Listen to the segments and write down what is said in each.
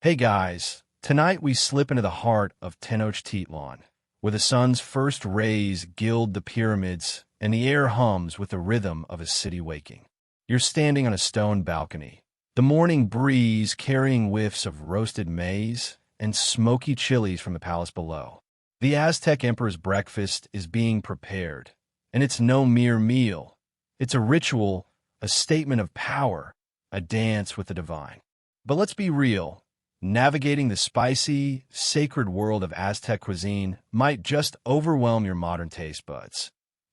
Hey guys, tonight we slip into the heart of Tenochtitlan, where the sun's first rays gild the pyramids and the air hums with the rhythm of a city waking. You're standing on a stone balcony, the morning breeze carrying whiffs of roasted maize and smoky chilies from the palace below. The Aztec emperor's breakfast is being prepared, and it's no mere meal. It's a ritual, a statement of power, a dance with the divine. But let's be real. Navigating the spicy, sacred world of Aztec cuisine might just overwhelm your modern taste buds.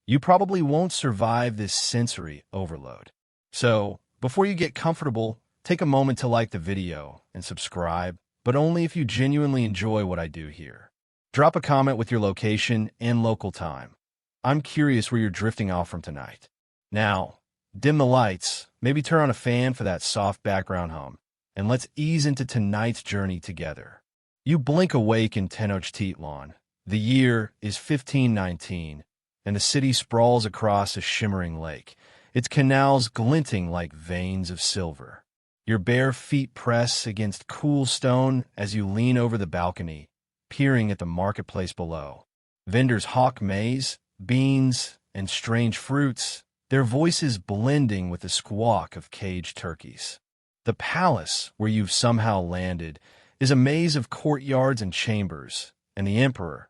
You probably won't survive this sensory overload. So, before you get comfortable, take a moment to like the video and subscribe, but only if you genuinely enjoy what I do here. Drop a comment with your location and local time. I'm curious where you're drifting off from tonight. Now, dim the lights, maybe turn on a fan for that soft background hum, and let's ease into tonight's journey together. You blink awake in Tenochtitlan. The year is 1519, and the city sprawls across a shimmering lake, its canals glinting like veins of silver. Your bare feet press against cool stone as you lean over the balcony, peering at the marketplace below. Vendors hawk maize, beans, and strange fruits, their voices blending with the squawk of caged turkeys. The palace, where you've somehow landed, is a maze of courtyards and chambers, and the emperor,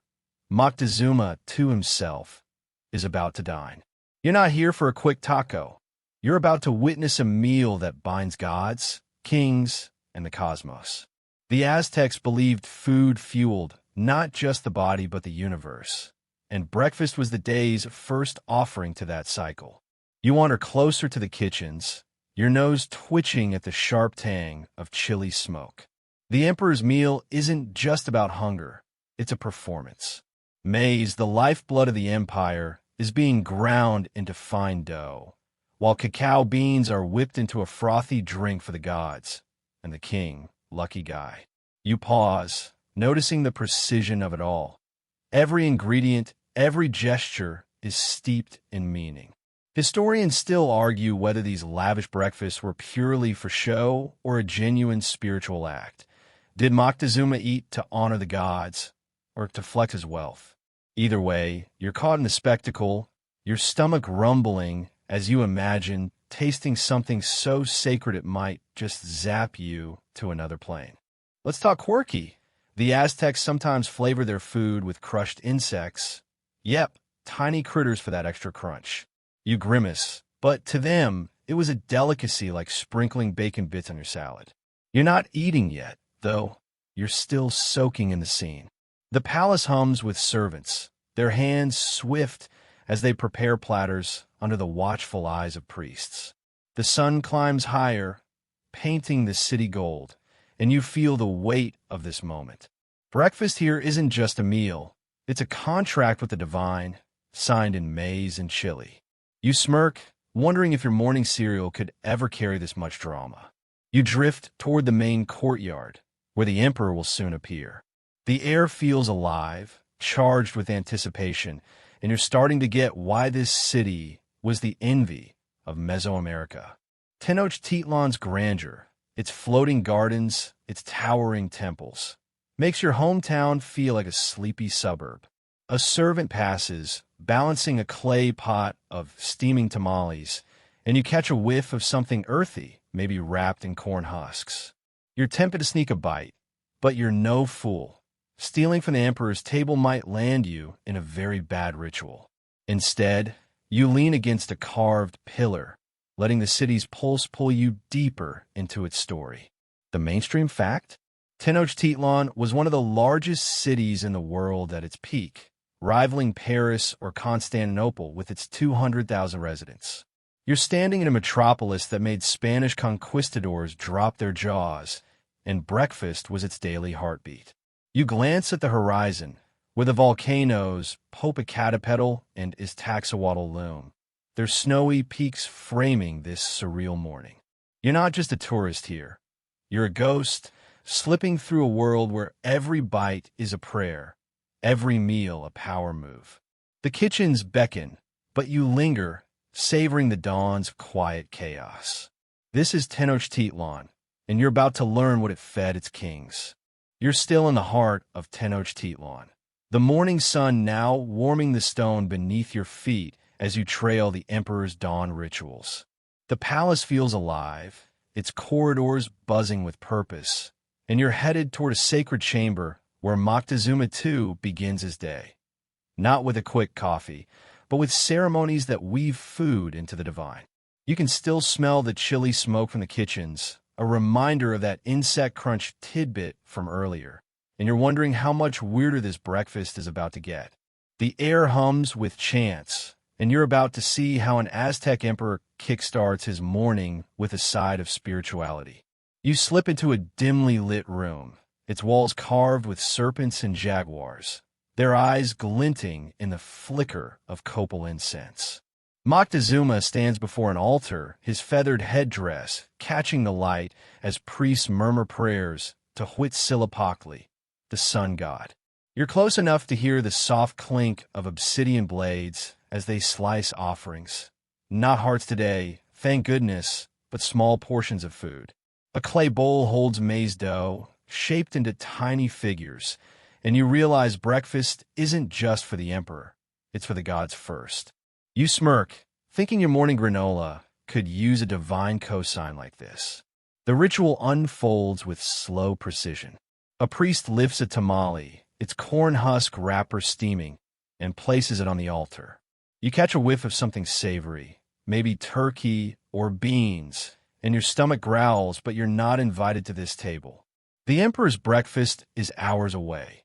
Moctezuma to himself, is about to dine. You're not here for a quick taco. You're about to witness a meal that binds gods, kings, and the cosmos. The Aztecs believed food fueled not just the body but the universe, and breakfast was the day's first offering to that cycle. You wander closer to the kitchens, your nose twitching at the sharp tang of chili smoke. The emperor's meal isn't just about hunger, it's a performance. Maize, the lifeblood of the empire, is being ground into fine dough, while cacao beans are whipped into a frothy drink for the gods, and the king, lucky guy. You pause, noticing the precision of it all. Every ingredient, every gesture is steeped in meaning. Historians still argue whether these lavish breakfasts were purely for show or a genuine spiritual act. Did Moctezuma eat to honor the gods or to flex his wealth? Either way, you're caught in the spectacle, your stomach rumbling as you imagine tasting something so sacred it might just zap you to another plane. Let's talk quirky. The Aztecs sometimes flavor their food with crushed insects. Yep, tiny critters for that extra crunch. You grimace, but to them, it was a delicacy like sprinkling bacon bits on your salad. You're not eating yet, though. You're still soaking in the scene. The palace hums with servants, their hands swift as they prepare platters under the watchful eyes of priests. The sun climbs higher, painting the city gold, and you feel the weight of this moment. Breakfast here isn't just a meal. It's a contract with the divine, signed in maize and chili. You smirk, wondering if your morning cereal could ever carry this much drama. You drift toward the main courtyard, where the emperor will soon appear. The air feels alive, charged with anticipation, and you're starting to get why this city was the envy of Mesoamerica. Tenochtitlan's grandeur, its floating gardens, its towering temples, makes your hometown feel like a sleepy suburb. A servant passes, balancing a clay pot of steaming tamales, and you catch a whiff of something earthy, maybe wrapped in corn husks. You're tempted to sneak a bite, but you're no fool. Stealing from the emperor's table might land you in a very bad ritual. Instead, you lean against a carved pillar, letting the city's pulse pull you deeper into its story. The mainstream fact? Tenochtitlan was one of the largest cities in the world at its peak, rivaling Paris or Constantinople with its 200,000 residents. You're standing in a metropolis that made Spanish conquistadors drop their jaws, and breakfast was its daily heartbeat. You glance at the horizon, where the volcanoes Popocatépetl and Iztaccíhuatl loom, their snowy peaks framing this surreal morning. You're not just a tourist here. You're a ghost, slipping through a world where every bite is a prayer, every meal a power move. The kitchens beckon, but you linger, savoring the dawn's quiet chaos. This is Tenochtitlan, and you're about to learn what it fed its kings. You're still in the heart of Tenochtitlan. The morning sun now warming the stone beneath your feet as you trail the emperor's dawn rituals. The palace feels alive, its corridors buzzing with purpose, and you're headed toward a sacred chamber where Moctezuma II begins his day. Not with a quick coffee, but with ceremonies that weave food into the divine. You can still smell the chilly smoke from the kitchens, a reminder of that insect crunch tidbit from earlier, and you're wondering how much weirder this breakfast is about to get. The air hums with chants, and you're about to see how an Aztec emperor kickstarts his morning with a side of spirituality. You slip into a dimly lit room, its walls carved with serpents and jaguars, their eyes glinting in the flicker of copal incense. Moctezuma stands before an altar, his feathered headdress catching the light as priests murmur prayers to Huitzilopochtli, the sun god. You're close enough to hear the soft clink of obsidian blades as they slice offerings. Not hearts today, thank goodness, but small portions of food. A clay bowl holds maize dough, shaped into tiny figures, and you realize breakfast isn't just for the emperor, it's for the gods first. You smirk, thinking your morning granola could use a divine cosign like this. The ritual unfolds with slow precision. A priest lifts a tamale, its corn husk wrapper steaming, and places it on the altar. You catch a whiff of something savory, maybe turkey or beans, and your stomach growls, but you're not invited to this table. The emperor's breakfast is hours away.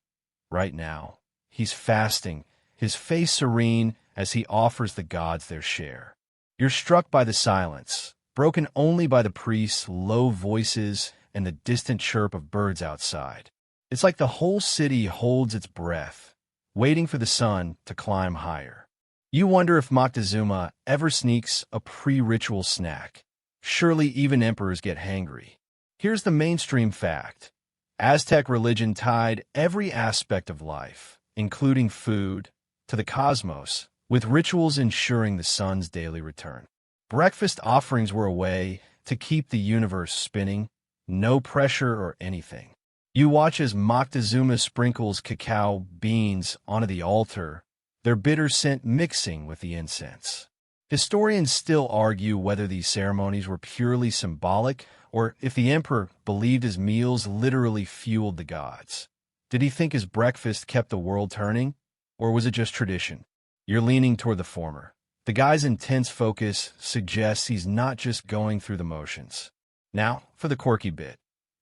Right now, he's fasting, his face serene as he offers the gods their share. You're struck by the silence, broken only by the priest's low voices and the distant chirp of birds outside. It's like the whole city holds its breath, waiting for the sun to climb higher. You wonder if Moctezuma ever sneaks a pre-ritual snack. Surely even emperors get hangry. Here's the mainstream fact. Aztec religion tied every aspect of life, including food, to the cosmos, with rituals ensuring the sun's daily return. Breakfast offerings were a way to keep the universe spinning, no pressure or anything. You watch as Moctezuma sprinkles cacao beans onto the altar, their bitter scent mixing with the incense. Historians still argue whether these ceremonies were purely symbolic or if the emperor believed his meals literally fueled the gods. Did he think his breakfast kept the world turning, or was it just tradition? You're leaning toward the former. The guy's intense focus suggests he's not just going through the motions. Now, for the quirky bit.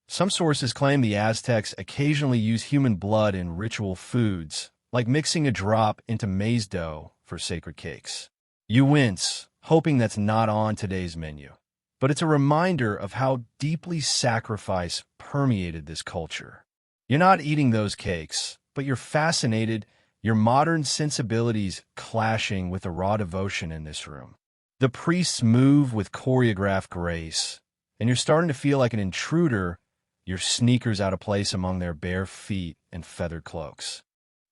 Some sources claim the Aztecs occasionally use human blood in ritual foods, like mixing a drop into maize dough for sacred cakes. You wince, hoping that's not on today's menu. But it's a reminder of how deeply sacrifice permeated this culture. You're not eating those cakes, but you're fascinated, your modern sensibilities clashing with the raw devotion in this room. The priests move with choreographed grace, and you're starting to feel like an intruder, your sneakers out of place among their bare feet and feathered cloaks.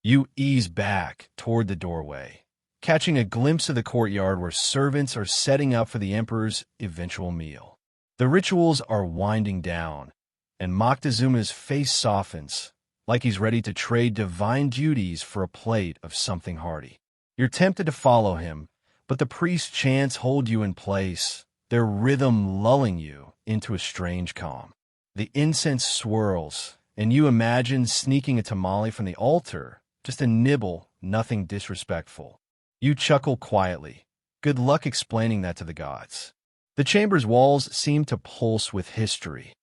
You ease back toward the doorway, catching a glimpse of the courtyard where servants are setting up for the emperor's eventual meal. The rituals are winding down, and Moctezuma's face softens, like he's ready to trade divine duties for a plate of something hearty. You're tempted to follow him, but the priest's chants hold you in place, their rhythm lulling you into a strange calm. The incense swirls, and you imagine sneaking a tamale from the altar, just a nibble, nothing disrespectful. You chuckle quietly. Good luck explaining that to the gods. The chamber's walls seem to pulse with history,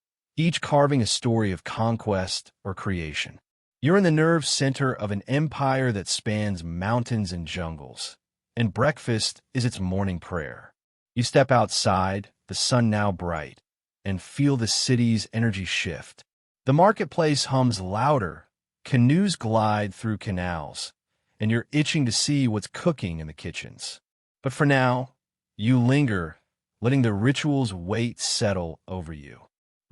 each carving a story of conquest or creation. You're in the nerve center of an empire that spans mountains and jungles, and breakfast is its morning prayer. You step outside, the sun now bright, and feel the city's energy shift. The marketplace hums louder, canoes glide through canals, and you're itching to see what's cooking in the kitchens. But for now, you linger, letting the ritual's weight settle over you.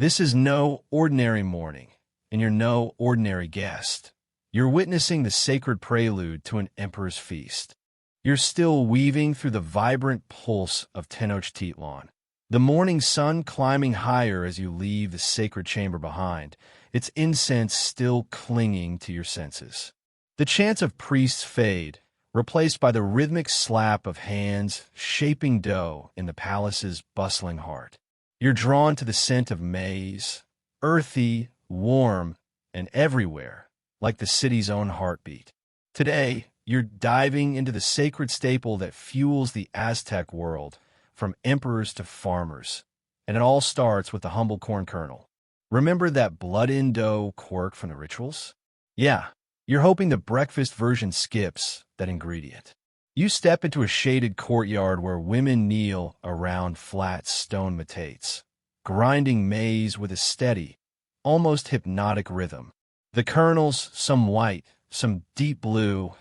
This is no ordinary morning, and you're no ordinary guest. You're witnessing the sacred prelude to an emperor's feast. You're still weaving through the vibrant pulse of Tenochtitlan, The morning sun climbing higher as you leave the sacred chamber behind, its incense still clinging to your senses. The chants of priests fade, replaced by the rhythmic slap of hands shaping dough in the palace's bustling heart. You're drawn to the scent of maize, earthy, warm, and everywhere, like the city's own heartbeat. Today, you're diving into the sacred staple that fuels the Aztec world, from emperors to farmers, and it all starts with the humble corn kernel. Remember that blood-in dough quirk from the rituals? Yeah, you're hoping the breakfast version skips that ingredient. You step into a shaded courtyard where women kneel around flat stone metates, grinding maize with a steady, almost hypnotic rhythm. The kernels, some white, some deep blue,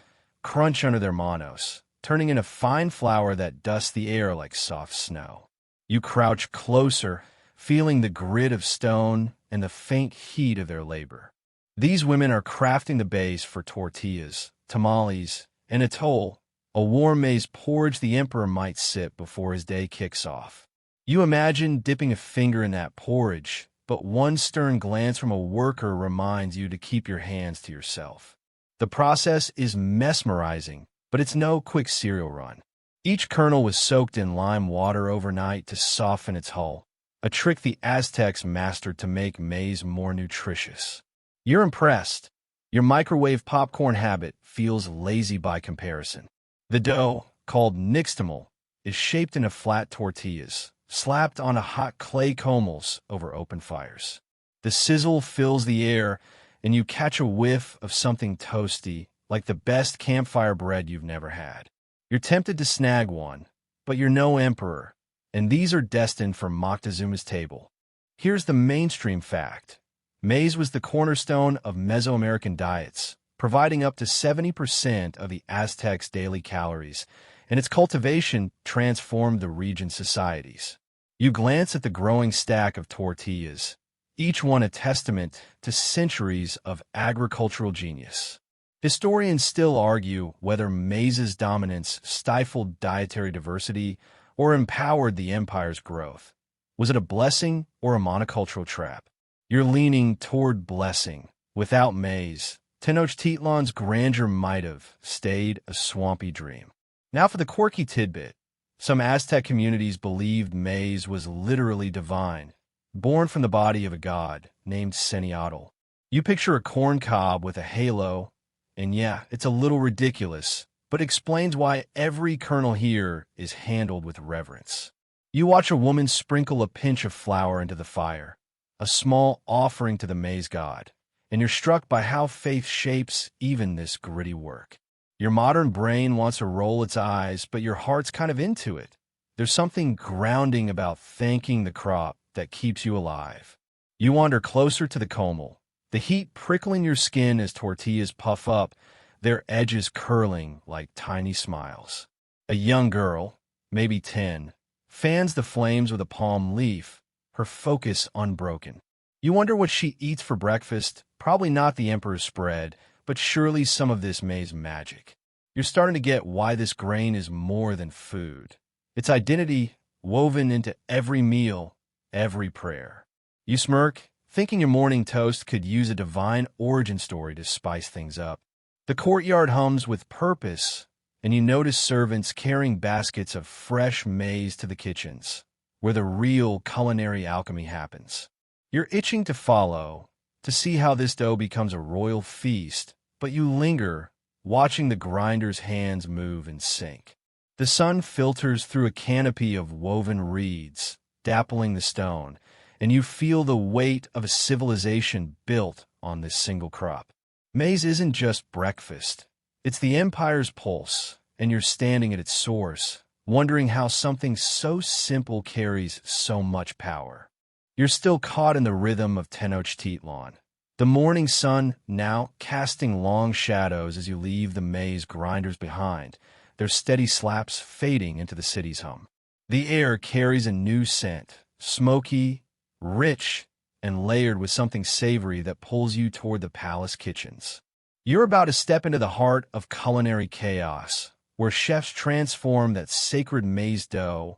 crunch under their manos, turning into fine flour that dusts the air like soft snow. You crouch closer, feeling the grit of stone and the faint heat of their labor. These women are crafting the base for tortillas, tamales, and atole, a warm maize porridge the emperor might sip before his day kicks off. You imagine dipping a finger in that porridge, but one stern glance from a worker reminds you to keep your hands to yourself. The process is mesmerizing, but it's no quick cereal run. Each kernel was soaked in lime water overnight to soften its hull, a trick the Aztecs mastered to make maize more nutritious. You're impressed. Your microwave popcorn habit feels lazy by comparison. The dough, called nixtamal, is shaped into flat tortillas, slapped onto hot clay comals over open fires. The sizzle fills the air, and you catch a whiff of something toasty, like the best campfire bread you've never had. You're tempted to snag one, but you're no emperor, and these are destined for Moctezuma's table. Here's the mainstream fact. Maize was the cornerstone of Mesoamerican diets, providing up to 70% of the Aztecs' daily calories, and its cultivation transformed the region's societies. You glance at the growing stack of tortillas, each one a testament to centuries of agricultural genius. Historians still argue whether maize's dominance stifled dietary diversity or empowered the empire's growth. Was it a blessing or a monocultural trap? You're leaning toward blessing. Without maize, Tenochtitlan's grandeur might have stayed a swampy dream. Now for the quirky tidbit. Some Aztec communities believed maize was literally divine, born from the body of a god named Seniatl. You picture a corn cob with a halo, and yeah, it's a little ridiculous, but explains why every kernel here is handled with reverence. You watch a woman sprinkle a pinch of flour into the fire, a small offering to the maize god, and you're struck by how faith shapes even this gritty work. Your modern brain wants to roll its eyes, but your heart's kind of into it. There's something grounding about thanking the crop that keeps you alive. You wander closer to the comal, the heat prickling your skin as tortillas puff up, their edges curling like tiny smiles. A young girl, maybe 10, fans the flames with a palm leaf, her focus unbroken. You wonder what she eats for breakfast, probably not the emperor's spread, but surely some of this maize magic. You're starting to get why this grain is more than food. Its identity woven into every meal, every prayer. You smirk, thinking your morning toast could use a divine origin story to spice things up. The courtyard hums with purpose, and you notice servants carrying baskets of fresh maize to the kitchens, where the real culinary alchemy happens. You're itching to follow, to see how this dough becomes a royal feast, but you linger, watching the grinder's hands move in sync. The sun filters through a canopy of woven reeds, dappling the stone, and you feel the weight of a civilization built on this single crop. Maize isn't just breakfast. It's the empire's pulse, and you're standing at its source, wondering how something so simple carries so much power. You're still caught in the rhythm of Tenochtitlan, the morning sun now casting long shadows as you leave the maize grinders behind, their steady slaps fading into the city's hum. The air carries a new scent, smoky, rich, and layered with something savory that pulls you toward the palace kitchens. You're about to step into the heart of culinary chaos, where chefs transform that sacred maize dough,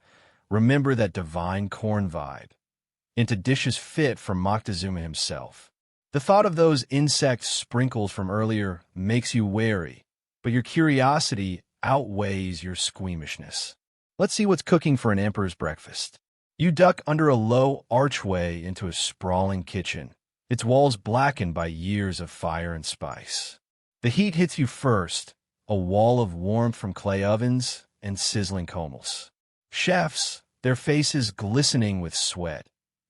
remember that divine corn vibe, into dishes fit for Moctezuma himself. The thought of those insect sprinkles from earlier makes you wary, but your curiosity outweighs your squeamishness. Let's see what's cooking for an emperor's breakfast. You duck under a low archway into a sprawling kitchen, its walls blackened by years of fire and spice. The heat hits you first, a wall of warmth from clay ovens and sizzling coals. Chefs, their faces glistening with sweat,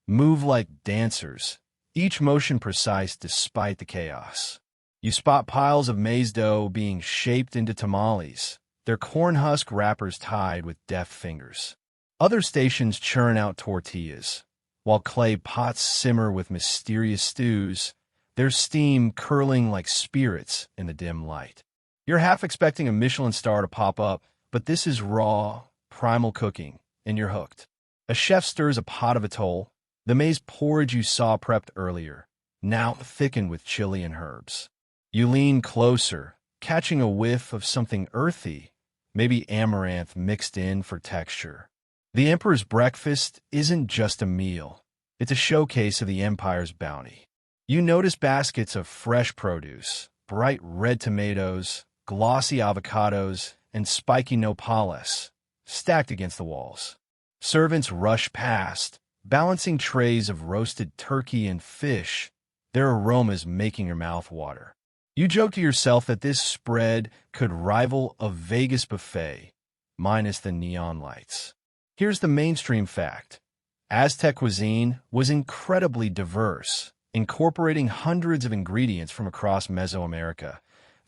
move like dancers, each motion precise despite the chaos. You spot piles of maize dough being shaped into tamales, their corn husk wrappers tied with deft fingers. Other stations churn out tortillas, while clay pots simmer with mysterious stews, their steam curling like spirits in the dim light. You're half expecting a Michelin star to pop up, but this is raw, primal cooking, and you're hooked. A chef stirs a pot of atoll, the maize porridge you saw prepped earlier, now thickened with chili and herbs. You lean closer, catching a whiff of something earthy, maybe amaranth mixed in for texture. The emperor's breakfast isn't just a meal. It's a showcase of the empire's bounty. You notice baskets of fresh produce, bright red tomatoes, glossy avocados, and spiky nopales, stacked against the walls. Servants rush past, balancing trays of roasted turkey and fish, their aromas making your mouth water. You joke to yourself that this spread could rival a Vegas buffet, minus the neon lights. Here's the mainstream fact. Aztec cuisine was incredibly diverse, incorporating hundreds of ingredients from across Mesoamerica,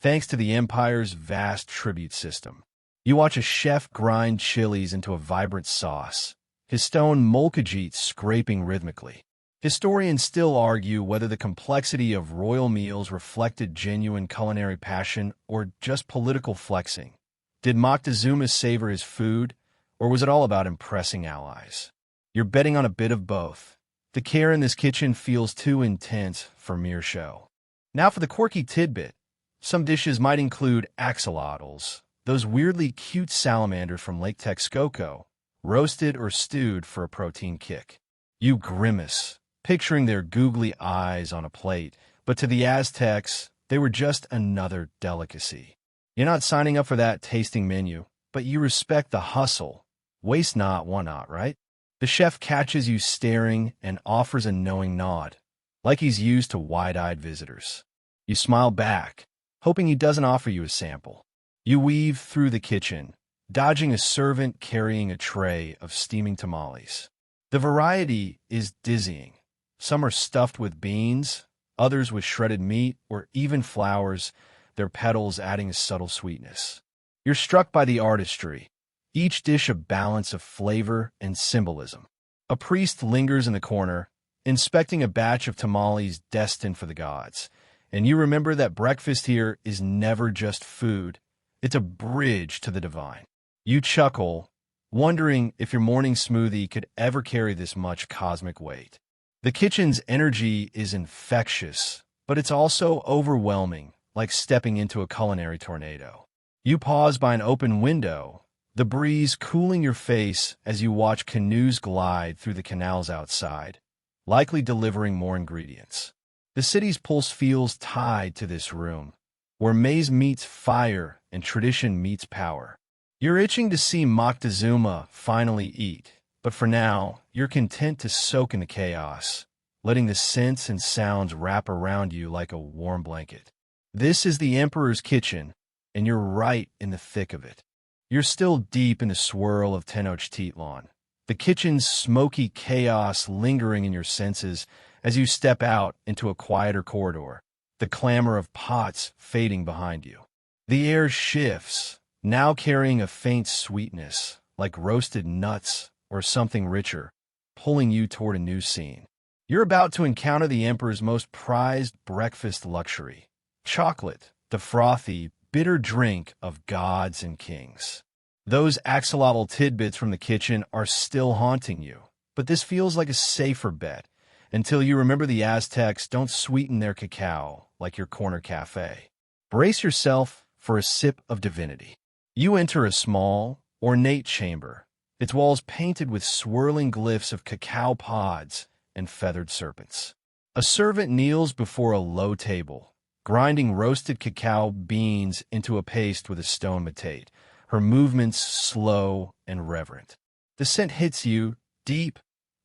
thanks to the empire's vast tribute system. You watch a chef grind chilies into a vibrant sauce, his stone molkajit scraping rhythmically. Historians still argue whether the complexity of royal meals reflected genuine culinary passion or just political flexing. Did Moctezuma savor his food, or was it all about impressing allies? You're betting on a bit of both. The care in this kitchen feels too intense for mere show. Now for the quirky tidbit. Some dishes might include axolotls, those weirdly cute salamanders from Lake Texcoco, roasted or stewed for a protein kick. You grimace, picturing their googly eyes on a plate, but to the Aztecs, they were just another delicacy. You're not signing up for that tasting menu, but you respect the hustle. Waste not, want not, right? The chef catches you staring and offers a knowing nod, like he's used to wide-eyed visitors. You smile back, hoping he doesn't offer you a sample. You weave through the kitchen, dodging a servant carrying a tray of steaming tamales. The variety is dizzying. Some are stuffed with beans, others with shredded meat or even flowers, their petals adding a subtle sweetness. You're struck by the artistry, each dish a balance of flavor and symbolism. A priest lingers in the corner, inspecting a batch of tamales destined for the gods, and you remember that breakfast here is never just food, it's a bridge to the divine. You chuckle, wondering if your morning smoothie could ever carry this much cosmic weight. The kitchen's energy is infectious, but it's also overwhelming, like stepping into a culinary tornado. You pause by an open window, the breeze cooling your face as you watch canoes glide through the canals outside, likely delivering more ingredients. The city's pulse feels tied to this room, where maize meets fire and tradition meets power. You're itching to see Moctezuma finally eat, but for now, you're content to soak in the chaos, letting the scents and sounds wrap around you like a warm blanket. This is the Emperor's kitchen, and you're right in the thick of it. You're still deep in the swirl of Tenochtitlan, the kitchen's smoky chaos lingering in your senses as you step out into a quieter corridor, the clamor of pots fading behind you. The air shifts, now carrying a faint sweetness, like roasted nuts or something richer, pulling you toward a new scene. You're about to encounter the Emperor's most prized breakfast luxury, chocolate, the frothy, bitter drink of gods and kings. Those axolotl tidbits from the kitchen are still haunting you, but this feels like a safer bet until you remember the Aztecs don't sweeten their cacao like your corner cafe. Brace yourself for a sip of divinity. You enter a small, ornate chamber, its walls painted with swirling glyphs of cacao pods and feathered serpents. A servant kneels before a low table, grinding roasted cacao beans into a paste with a stone matate, her movements slow and reverent. The scent hits you, deep,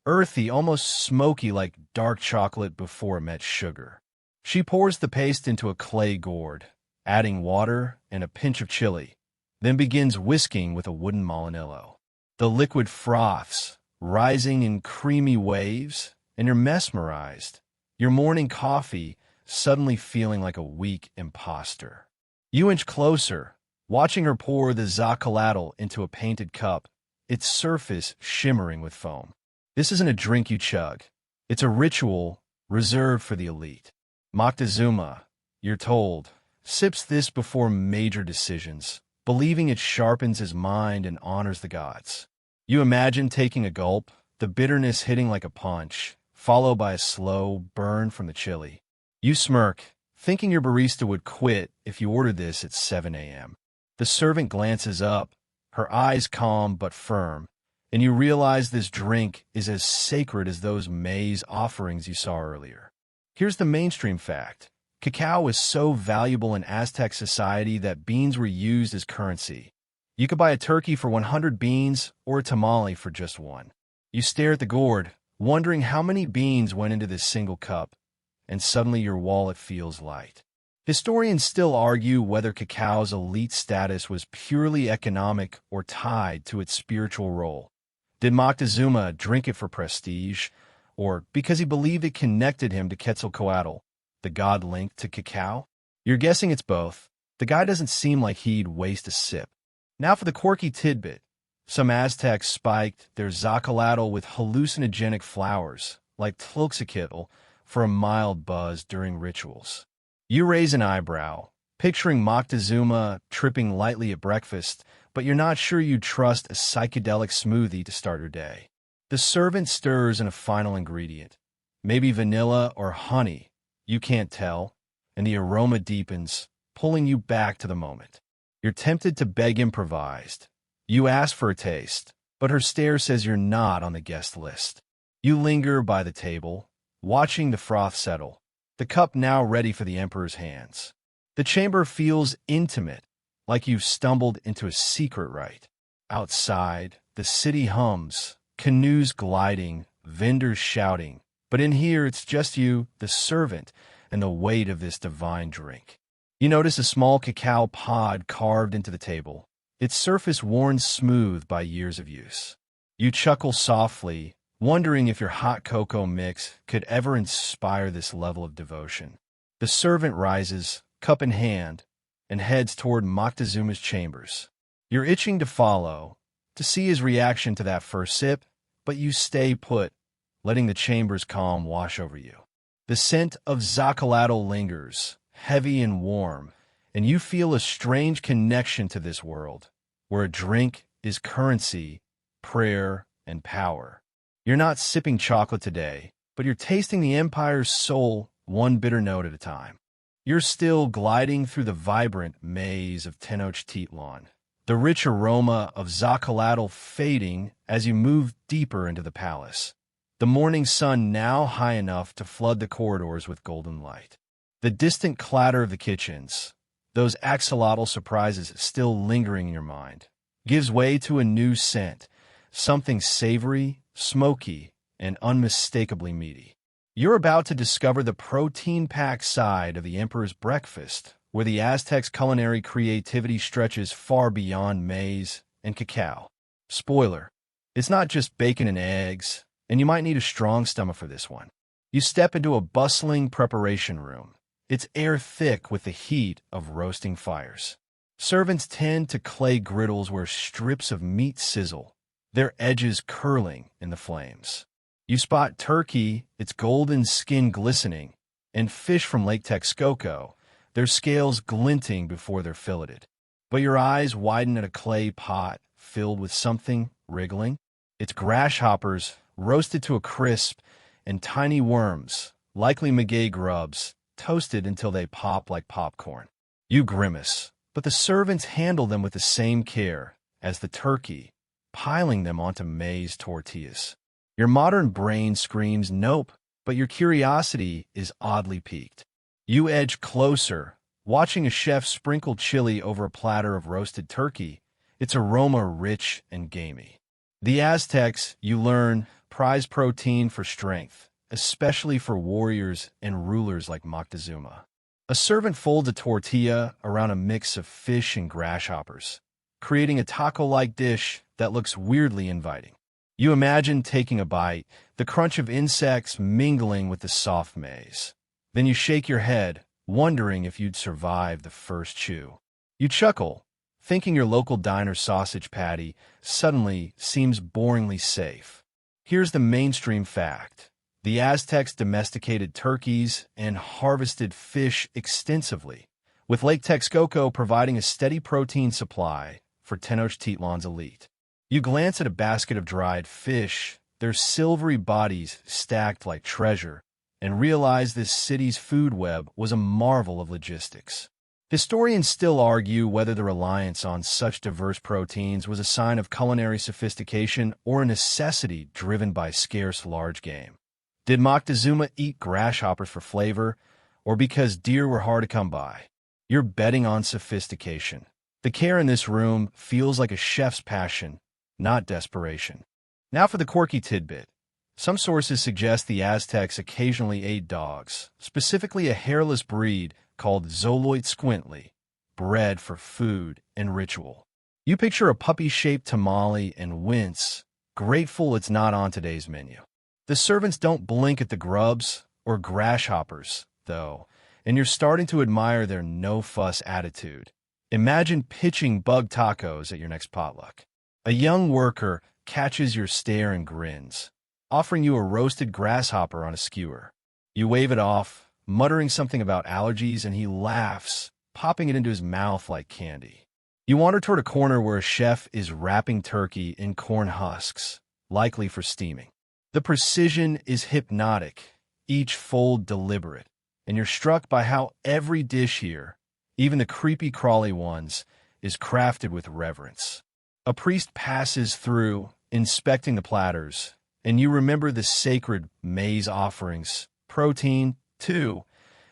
earthy, almost smoky like dark chocolate before it met sugar. She pours the paste into a clay gourd, adding water and a pinch of chili, then begins whisking with a wooden molinillo. The liquid froths, rising in creamy waves, and you're mesmerized. Your morning coffee suddenly feeling like a weak imposter. You inch closer, watching her pour the zacatl into a painted cup, its surface shimmering with foam. This isn't a drink you chug. It's a ritual reserved for the elite. Moctezuma, you're told, sips this before major decisions, believing it sharpens his mind and honors the gods. You imagine taking a gulp, the bitterness hitting like a punch, followed by a slow burn from the chili. You smirk, thinking your barista would quit if you ordered this at 7 a.m. The servant glances up, her eyes calm but firm, and you realize this drink is as sacred as those maize offerings you saw earlier. Here's the mainstream fact. Cacao is so valuable in Aztec society that beans were used as currency. You could buy a turkey for 100 beans or a tamale for just one. You stare at the gourd, wondering how many beans went into this single cup, and suddenly your wallet feels light. Historians still argue whether cacao's elite status was purely economic or tied to its spiritual role. Did Moctezuma drink it for prestige, or because he believed it connected him to Quetzalcoatl, the god linked to cacao? You're guessing it's both. The guy doesn't seem like he'd waste a sip. Now for the quirky tidbit. Some Aztecs spiked their zacatl with hallucinogenic flowers, like tloxquitl, for a mild buzz during rituals. You raise an eyebrow, picturing Moctezuma tripping lightly at breakfast, but you're not sure you trust a psychedelic smoothie to start your day. The servant stirs in a final ingredient, maybe vanilla or honey, you can't tell, and the aroma deepens, pulling you back to the moment. You're tempted to beg improvised. You ask for a taste, but her stare says you're not on the guest list. You linger by the table, watching the froth settle, the cup now ready for the emperor's hands. The chamber feels intimate, like you've stumbled into a secret rite. Outside, the city hums, canoes gliding, vendors shouting, but in here it's just you, the servant, and the weight of this divine drink. You notice a small cacao pod carved into the table, its surface worn smooth by years of use. You chuckle softly, wondering if your hot cocoa mix could ever inspire this level of devotion. The servant rises, cup in hand, and heads toward Moctezuma's chambers. You're itching to follow, to see his reaction to that first sip, but you stay put, letting the chamber's calm wash over you. The scent of zacatl lingers, heavy and warm, and you feel a strange connection to this world, where a drink is currency, prayer, and power. You're not sipping chocolate today, but you're tasting the empire's soul one bitter note at a time. You're still gliding through the vibrant maze of Tenochtitlan, the rich aroma of zacatl fading as you move deeper into the palace. The morning sun now high enough to flood the corridors with golden light. The distant clatter of the kitchens, those axolotl surprises still lingering in your mind, gives way to a new scent, something savory, smoky, and unmistakably meaty. You're about to discover the protein-packed side of the emperor's breakfast, where the Aztecs' culinary creativity stretches far beyond maize and cacao. Spoiler, it's not just bacon and eggs, and you might need a strong stomach for this one. You step into a bustling preparation room, its air thick with the heat of roasting fires. Servants tend to clay griddles where strips of meat sizzle, their edges curling in the flames. You spot turkey, its golden skin glistening, and fish from Lake Texcoco, their scales glinting before they're filleted. But your eyes widen at a clay pot filled with something wriggling. It's grasshoppers roasted to a crisp and tiny worms, likely maguey grubs, toasted until they pop like popcorn. You grimace, but the servants handle them with the same care as the turkey, piling them onto maize tortillas. Your modern brain screams nope, but your curiosity is oddly piqued. You edge closer, watching a chef sprinkle chili over a platter of roasted turkey, its aroma rich and gamey. The Aztecs, you learn, prize protein for strength, especially for warriors and rulers like Moctezuma. A servant folds a tortilla around a mix of fish and grasshoppers, creating a taco-like dish that looks weirdly inviting. You imagine taking a bite, the crunch of insects mingling with the soft maize. Then you shake your head, wondering if you'd survive the first chew. You chuckle, thinking your local diner sausage patty suddenly seems boringly safe. Here's the mainstream fact. The Aztecs domesticated turkeys and harvested fish extensively, with Lake Texcoco providing a steady protein supply for Tenochtitlan's elite. You glance at a basket of dried fish, their silvery bodies stacked like treasure, and realize this city's food web was a marvel of logistics. Historians still argue whether the reliance on such diverse proteins was a sign of culinary sophistication or a necessity driven by scarce large game. Did Moctezuma eat grasshoppers for flavor, or because deer were hard to come by? You're betting on sophistication. The care in this room feels like a chef's passion, not desperation. Now for the quirky tidbit. Some sources suggest the Aztecs occasionally ate dogs, specifically a hairless breed called Xoloitzcuintli, bred for food and ritual. You picture a puppy-shaped tamale and wince, grateful it's not on today's menu. The servants don't blink at the grubs or grasshoppers, though, and you're starting to admire their no-fuss attitude. Imagine pitching bug tacos at your next potluck. A young worker catches your stare and grins, offering you a roasted grasshopper on a skewer. You wave it off, muttering something about allergies, and he laughs, popping it into his mouth like candy. You wander toward a corner where a chef is wrapping turkey in corn husks, likely for steaming. The precision is hypnotic, each fold deliberate, and you're struck by how every dish here, even the creepy crawly ones, is crafted with reverence. A priest passes through, inspecting the platters, and you remember the sacred maize offerings. Protein, too,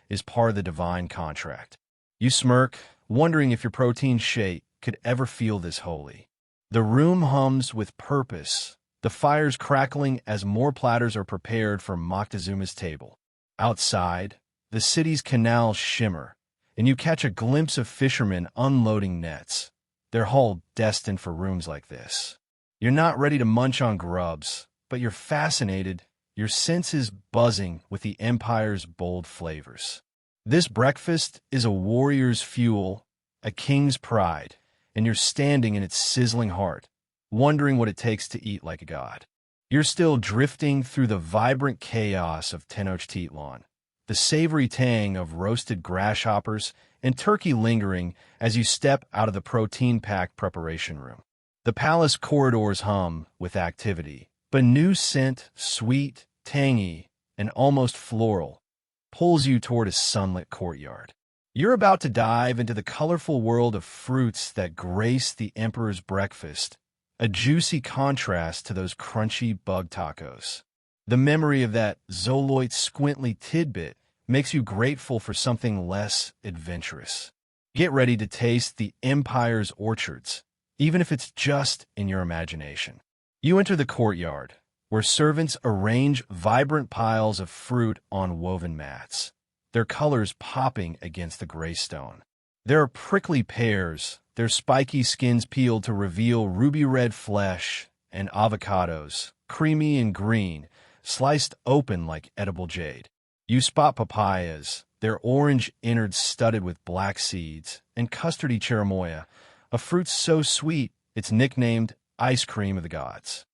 is part of the divine contract. You smirk, wondering if your protein shake could ever feel this holy. The room hums with purpose, the fires crackling as more platters are prepared for Moctezuma's table. Outside, the city's canals shimmer, and you catch a glimpse of fishermen unloading nets, their hull destined for rooms like this. You're not ready to munch on grubs, but you're fascinated, your senses buzzing with the empire's bold flavors. This breakfast is a warrior's fuel, a king's pride, and you're standing in its sizzling heart, wondering what it takes to eat like a god. You're still drifting through the vibrant chaos of Tenochtitlan, the savory tang of roasted grasshoppers and turkey lingering as you step out of the protein-packed preparation room. The palace corridors hum with activity, but new scent, sweet, tangy, and almost floral, pulls you toward a sunlit courtyard. You're about to dive into the colorful world of fruits that grace the emperor's breakfast, a juicy contrast to those crunchy bug tacos. The memory of that Xoloitzcuintli tidbit makes you grateful for something less adventurous. Get ready to taste the empire's orchards, even if it's just in your imagination. You enter the courtyard, where servants arrange vibrant piles of fruit on woven mats, their colors popping against the gray stone. There are prickly pears, their spiky skins peeled to reveal ruby-red flesh, and avocados, creamy and green, sliced open like edible jade. You spot papayas, their orange innards studded with black seeds, and custardy cherimoya, a fruit so sweet it's nicknamed ice cream of the gods.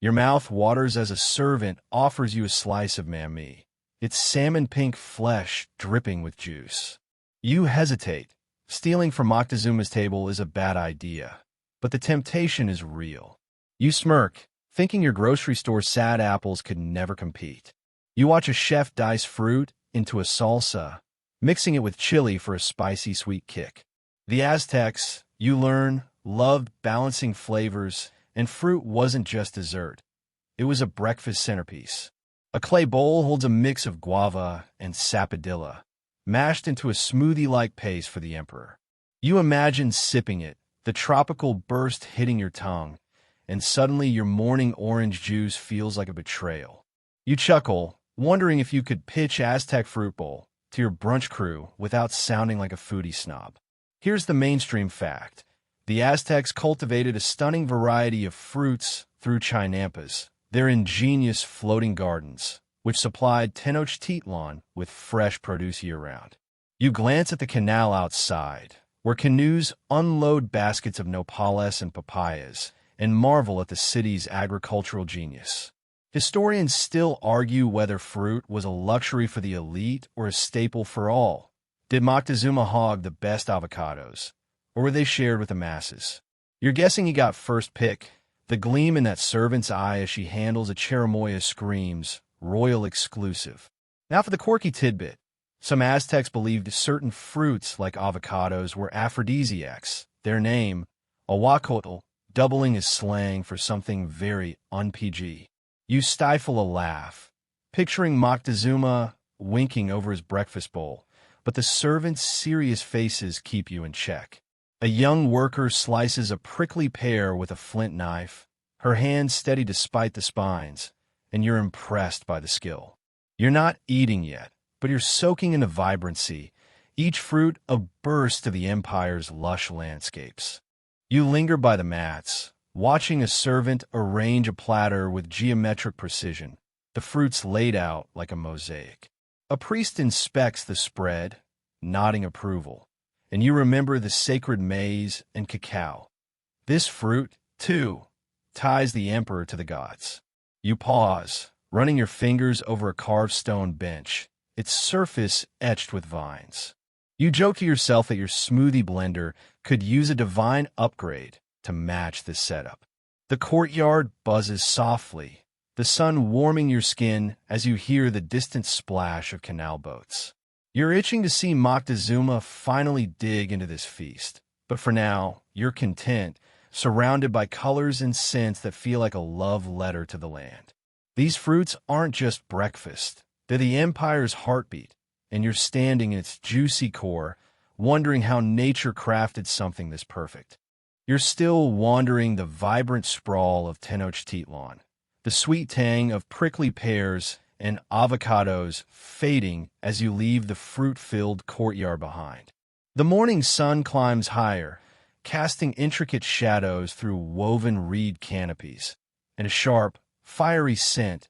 Your mouth waters as a servant offers you a slice of mamee, its salmon-pink flesh dripping with juice. You hesitate. Stealing from Moctezuma's table is a bad idea, but the temptation is real. You smirk, thinking your grocery store sad apples could never compete. You watch a chef dice fruit into a salsa, mixing it with chili for a spicy sweet kick. The Aztecs, you learn, loved balancing flavors And fruit wasn't just dessert. It was a breakfast centerpiece. A clay bowl holds a mix of guava and sapodilla, mashed into a smoothie-like paste for the emperor. You imagine sipping it, the tropical burst hitting your tongue, and suddenly your morning orange juice feels like a betrayal. You chuckle, wondering if you could pitch Aztec fruit bowl to your brunch crew without sounding like a foodie snob. Here's the mainstream fact. The Aztecs cultivated a stunning variety of fruits through chinampas, their ingenious floating gardens, which supplied Tenochtitlan with fresh produce year-round. You glance at the canal outside, where canoes unload baskets of nopales and papayas, and marvel at the city's agricultural genius. Historians still argue whether fruit was a luxury for the elite or a staple for all. Did Moctezuma hog the best avocados, or were they shared with the masses? You're guessing he got first pick. The gleam in that servant's eye as she handles a cherimoya screams, royal exclusive. Now for the quirky tidbit. Some Aztecs believed certain fruits, like avocados, were aphrodisiacs. Their name, ahuacotl, doubling as slang for something very un-PG. You stifle a laugh, picturing Moctezuma winking over his breakfast bowl, but the servants' serious faces keep you in check. A young worker slices a prickly pear with a flint knife, her hands steady despite the spines, and you're impressed by the skill. You're not eating yet, but you're soaking in the vibrancy, each fruit a burst of the empire's lush landscapes. You linger by the mats, watching a servant arrange a platter with geometric precision, the fruits laid out like a mosaic. A priest inspects the spread, nodding approval, and you remember the sacred maize and cacao. This fruit, too, ties the emperor to the gods. You pause, running your fingers over a carved stone bench, its surface etched with vines. You joke to yourself that your smoothie blender could use a divine upgrade to match this setup. The courtyard buzzes softly, the sun warming your skin as you hear the distant splash of canal boats. You're itching to see Moctezuma finally dig into this feast, but for now, you're content, surrounded by colors and scents that feel like a love letter to the land. These fruits aren't just breakfast, they're the empire's heartbeat, and you're standing in its juicy core, wondering how nature crafted something this perfect. You're still wandering the vibrant sprawl of Tenochtitlan, the sweet tang of prickly pears and avocados fading as you leave the fruit-filled courtyard behind. The morning sun climbs higher, casting intricate shadows through woven reed canopies, and a sharp, fiery scent,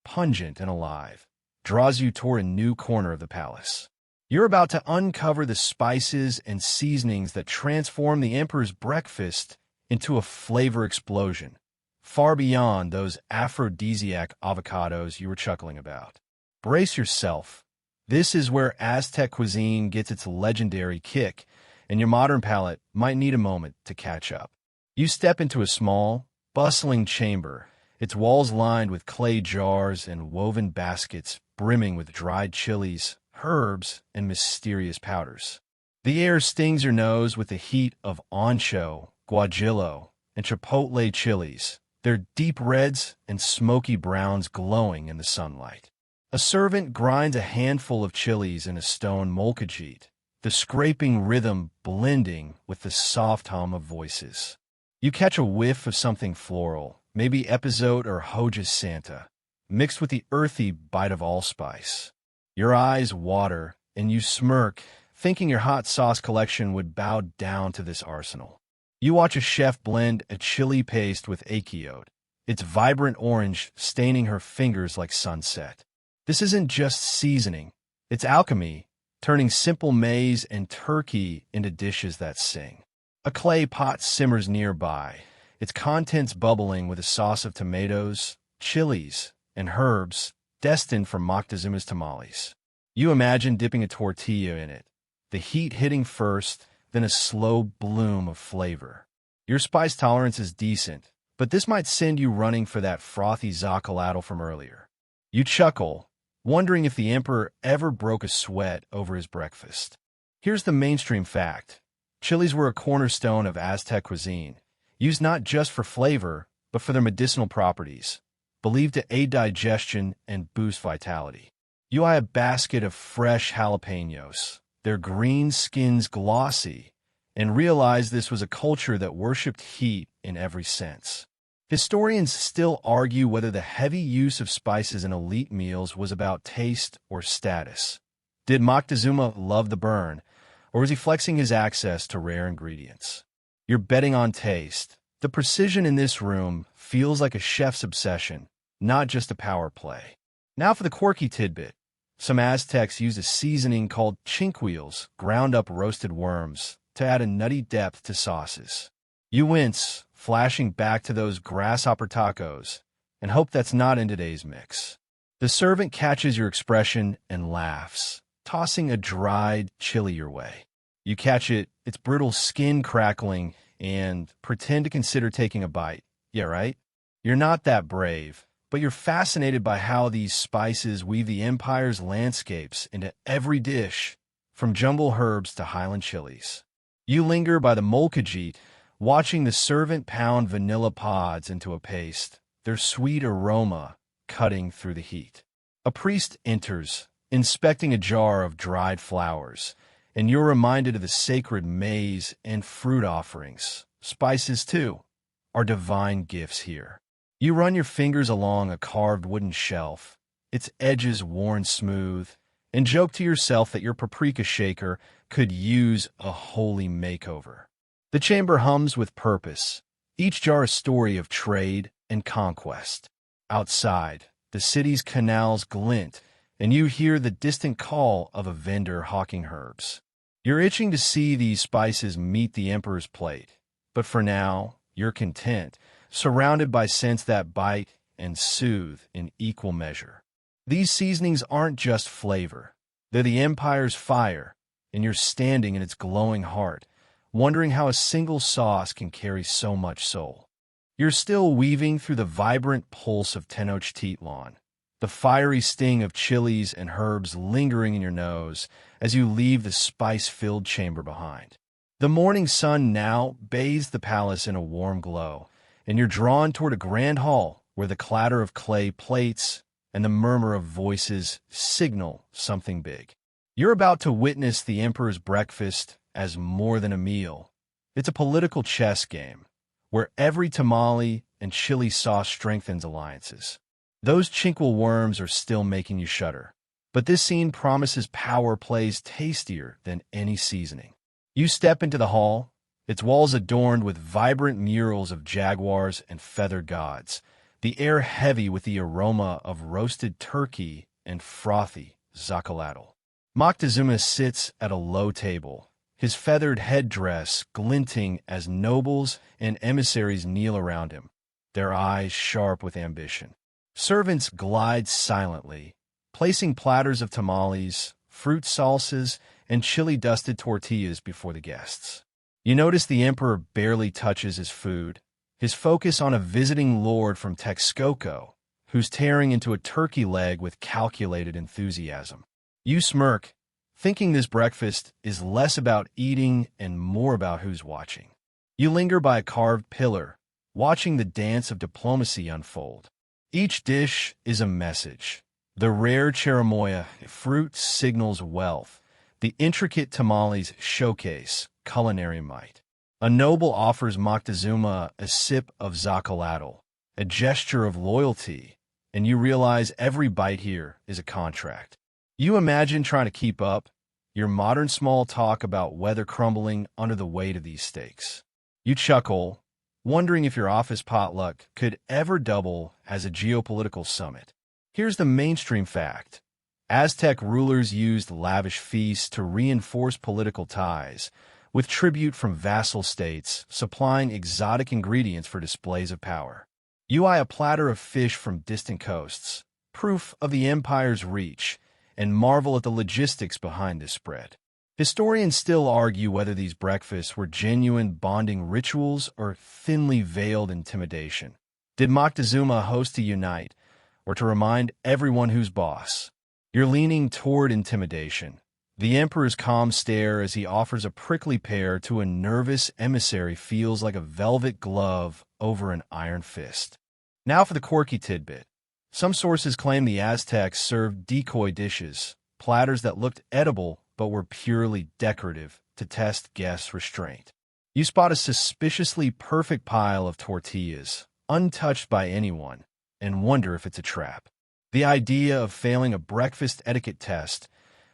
pungent and alive, draws you toward a new corner of the palace. You're about to uncover the spices and seasonings that transform the emperor's breakfast into a flavor explosion, far beyond those aphrodisiac avocados you were chuckling about. Brace yourself. This is where Aztec cuisine gets its legendary kick, and your modern palate might need a moment to catch up. You step into a small, bustling chamber, its walls lined with clay jars and woven baskets brimming with dried chilies, herbs, and mysterious powders. The air stings your nose with the heat of ancho, guajillo, and chipotle chilies, their deep reds and smoky browns glowing in the sunlight. A servant grinds a handful of chilies in a stone molkajit, the scraping rhythm blending with the soft hum of voices. You catch a whiff of something floral, maybe epazote or Hoja Santa, mixed with the earthy bite of allspice. Your eyes water, and you smirk, thinking your hot sauce collection would bow down to this arsenal. You watch a chef blend a chili paste with achiote, its vibrant orange staining her fingers like sunset. This isn't just seasoning, it's alchemy, turning simple maize and turkey into dishes that sing. A clay pot simmers nearby, its contents bubbling with a sauce of tomatoes, chilies, and herbs destined for Moctezuma's tamales. You imagine dipping a tortilla in it, the heat hitting first, then a slow bloom of flavor. Your spice tolerance is decent, but this might send you running for that frothy zacatl from earlier. You chuckle, wondering if the emperor ever broke a sweat over his breakfast. Here's the mainstream fact. Chilies were a cornerstone of Aztec cuisine, used not just for flavor, but for their medicinal properties, believed to aid digestion and boost vitality. You eye a basket of fresh jalapenos, their green skins glossy, and realize this was a culture that worshipped heat in every sense. Historians still argue whether the heavy use of spices in elite meals was about taste or status. Did Moctezuma love the burn, or was he flexing his access to rare ingredients? You're betting on taste. The precision in this room feels like a chef's obsession, not just a power play. Now for the quirky tidbit. Some Aztecs used a seasoning called tranquils, ground-up roasted worms, to add a nutty depth to sauces. You wince, flashing back to those grasshopper tacos, and hope that's not in today's mix. The servant catches your expression and laughs, tossing a dried chili your way. You catch it, its brittle skin crackling, and pretend to consider taking a bite. Yeah, right? You're not that brave, but you're fascinated by how these spices weave the empire's landscapes into every dish, from jungle herbs to highland chilies. You linger by the molkajit, watching the servant pound vanilla pods into a paste, their sweet aroma cutting through the heat. A priest enters, inspecting a jar of dried flowers, and you're reminded of the sacred maize and fruit offerings. Spices, too, are divine gifts here. You run your fingers along a carved wooden shelf, its edges worn smooth, and joke to yourself that your paprika shaker could use a holy makeover. The chamber hums with purpose, each jar a story of trade and conquest. Outside, the city's canals glint, and you hear the distant call of a vendor hawking herbs. You're itching to see these spices meet the emperor's plate, but for now, you're content, surrounded by scents that bite and soothe in equal measure. These seasonings aren't just flavor. They're the empire's fire, and you're standing in its glowing heart, wondering how a single sauce can carry so much soul. You're still weaving through the vibrant pulse of Tenochtitlan, the fiery sting of chilies and herbs lingering in your nose as you leave the spice-filled chamber behind. The morning sun now bathes the palace in a warm glow, and you're drawn toward a grand hall where the clatter of clay plates and the murmur of voices signal something big. You're about to witness the emperor's breakfast as more than a meal. It's a political chess game, where every tamale and chili sauce strengthens alliances. Those chinquil worms are still making you shudder, but this scene promises power plays tastier than any seasoning. You step into the hall, its walls adorned with vibrant murals of jaguars and feathered gods, the air heavy with the aroma of roasted turkey and frothy zacatl. Moctezuma sits at a low table, his feathered headdress glinting as nobles and emissaries kneel around him, their eyes sharp with ambition. Servants glide silently, placing platters of tamales, fruit salsas, and chili-dusted tortillas before the guests. You notice the emperor barely touches his food, his focus on a visiting lord from Texcoco, who's tearing into a turkey leg with calculated enthusiasm. You smirk, thinking this breakfast is less about eating and more about who's watching. You linger by a carved pillar, watching the dance of diplomacy unfold. Each dish is a message. The rare cherimoya fruit signals wealth. The intricate tamales showcase culinary might. A noble offers Moctezuma a sip of zacatl, a gesture of loyalty, and you realize every bite here is a contract. You imagine trying to keep up, your modern small talk about weather crumbling under the weight of these steaks. You chuckle, wondering if your office potluck could ever double as a geopolitical summit. Here's the mainstream fact. Aztec rulers used lavish feasts to reinforce political ties, with tribute from vassal states supplying exotic ingredients for displays of power. You eye a platter of fish from distant coasts, proof of the empire's reach, and marvel at the logistics behind this spread. Historians still argue whether these breakfasts were genuine bonding rituals or thinly veiled intimidation. Did Moctezuma host to unite, or to remind everyone who's boss? You're leaning toward intimidation, The emperor's calm stare as he offers a prickly pear to a nervous emissary feels like a velvet glove over an iron fist. Now for the quirky tidbit. Some sources claim the Aztecs served decoy dishes, platters that looked edible but were purely decorative, to test guests' restraint. You spot a suspiciously perfect pile of tortillas, untouched by anyone, and wonder if it's a trap. The idea of failing a breakfast etiquette test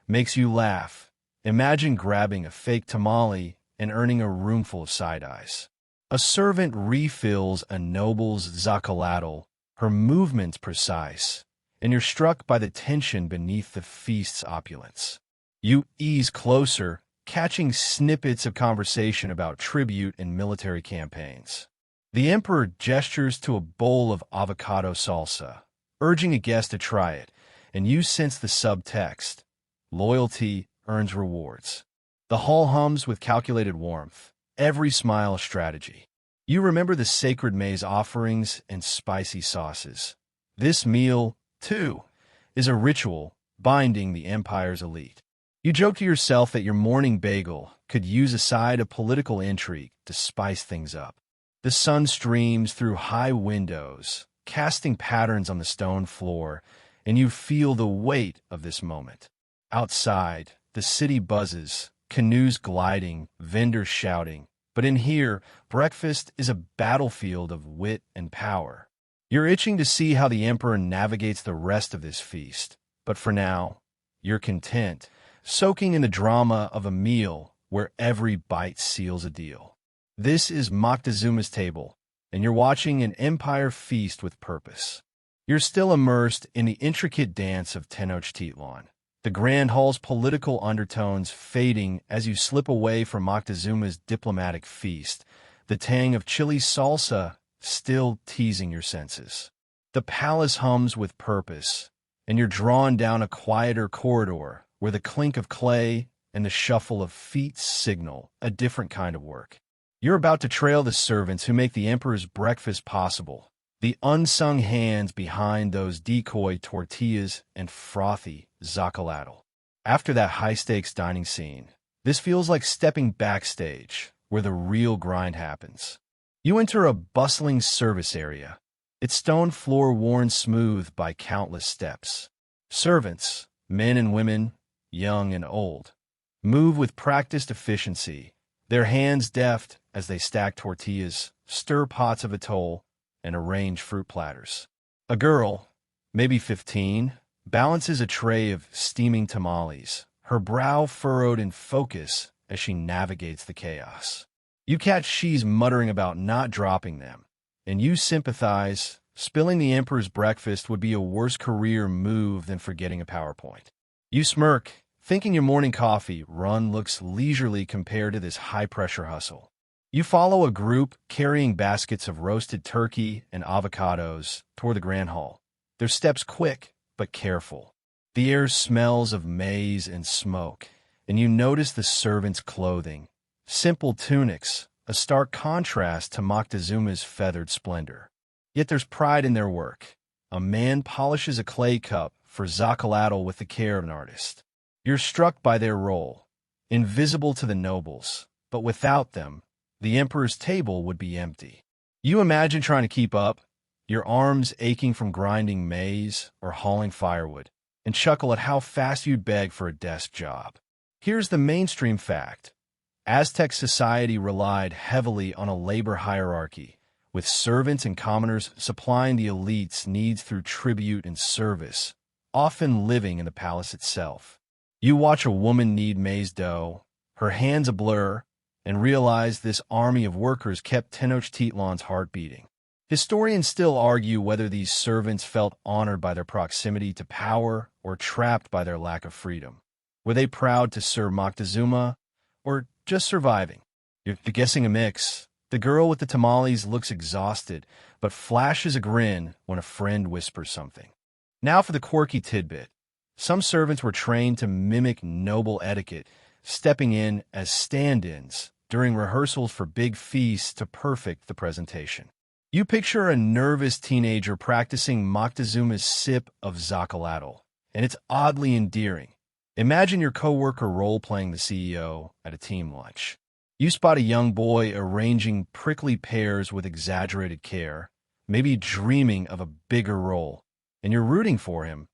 makes you laugh. Imagine grabbing a fake tamale and earning a roomful of side-eyes. A servant refills a noble's zacatl, her movements precise, and you're struck by the tension beneath the feast's opulence. You ease closer, catching snippets of conversation about tribute and military campaigns. The emperor gestures to a bowl of avocado salsa, urging a guest to try it, and you sense the subtext. Loyalty earns rewards. The hall hums with calculated warmth, every smile a strategy. You remember the sacred maize offerings and spicy sauces. This meal, too, is a ritual binding the empire's elite. You joke to yourself that your morning bagel could use a side of political intrigue to spice things up. The sun streams through high windows, casting patterns on the stone floor, and you feel the weight of this moment. Outside, the city buzzes, canoes gliding, vendors shouting. But in here, breakfast is a battlefield of wit and power. You're itching to see how the emperor navigates the rest of this feast. But for now, you're content, soaking in the drama of a meal where every bite seals a deal. This is Moctezuma's table, and you're watching an empire feast with purpose. You're still immersed in the intricate dance of Tenochtitlan, the grand hall's political undertones fading as you slip away from Moctezuma's diplomatic feast, the tang of chili salsa still teasing your senses. The palace hums with purpose, and you're drawn down a quieter corridor where the clink of clay and the shuffle of feet signal a different kind of work. You're about to trail the servants who make the emperor's breakfast possible, the unsung hands behind those decoy tortillas and frothy zacatl. After that high-stakes dining scene, this feels like stepping backstage, where the real grind happens. You enter a bustling service area, its stone floor worn smooth by countless steps. Servants, men and women, young and old, move with practiced efficiency, their hands deft as they stack tortillas, stir pots of atole, and arrange fruit platters. A girl, maybe 15, balances a tray of steaming tamales, her brow furrowed in focus as she navigates the chaos. You catch she's muttering about not dropping them, and you sympathize. Spilling the emperor's breakfast would be a worse career move than forgetting a PowerPoint. You smirk, thinking your morning coffee run looks leisurely compared to this high-pressure hustle. You follow a group carrying baskets of roasted turkey and avocados toward the grand hall, their steps quick but careful. The air smells of maize and smoke, and you notice the servants' clothing. Simple tunics, a stark contrast to Moctezuma's feathered splendor. Yet there's pride in their work. A man polishes a clay cup for zacatl with the care of an artist. You're struck by their role, invisible to the nobles, but without them, the emperor's table would be empty. You imagine trying to keep up, your arms aching from grinding maize or hauling firewood, and chuckle at how fast you'd beg for a desk job. Here's the mainstream fact. Aztec society relied heavily on a labor hierarchy, with servants and commoners supplying the elite's needs through tribute and service, often living in the palace itself. You watch a woman knead maize dough, her hands a blur, and realize this army of workers kept Tenochtitlan's heart beating. Historians still argue whether these servants felt honored by their proximity to power or trapped by their lack of freedom. Were they proud to serve Moctezuma, or just surviving? You're guessing a mix. The girl with the tamales looks exhausted, but flashes a grin when a friend whispers something. Now for the quirky tidbit. Some servants were trained to mimic noble etiquette, stepping in as stand-ins during rehearsals for big feasts to perfect the presentation. You picture a nervous teenager practicing Moctezuma's sip of zacatl, and it's oddly endearing. Imagine your coworker role-playing the CEO at a team lunch. You spot a young boy arranging prickly pears with exaggerated care, maybe dreaming of a bigger role, and you're rooting for him,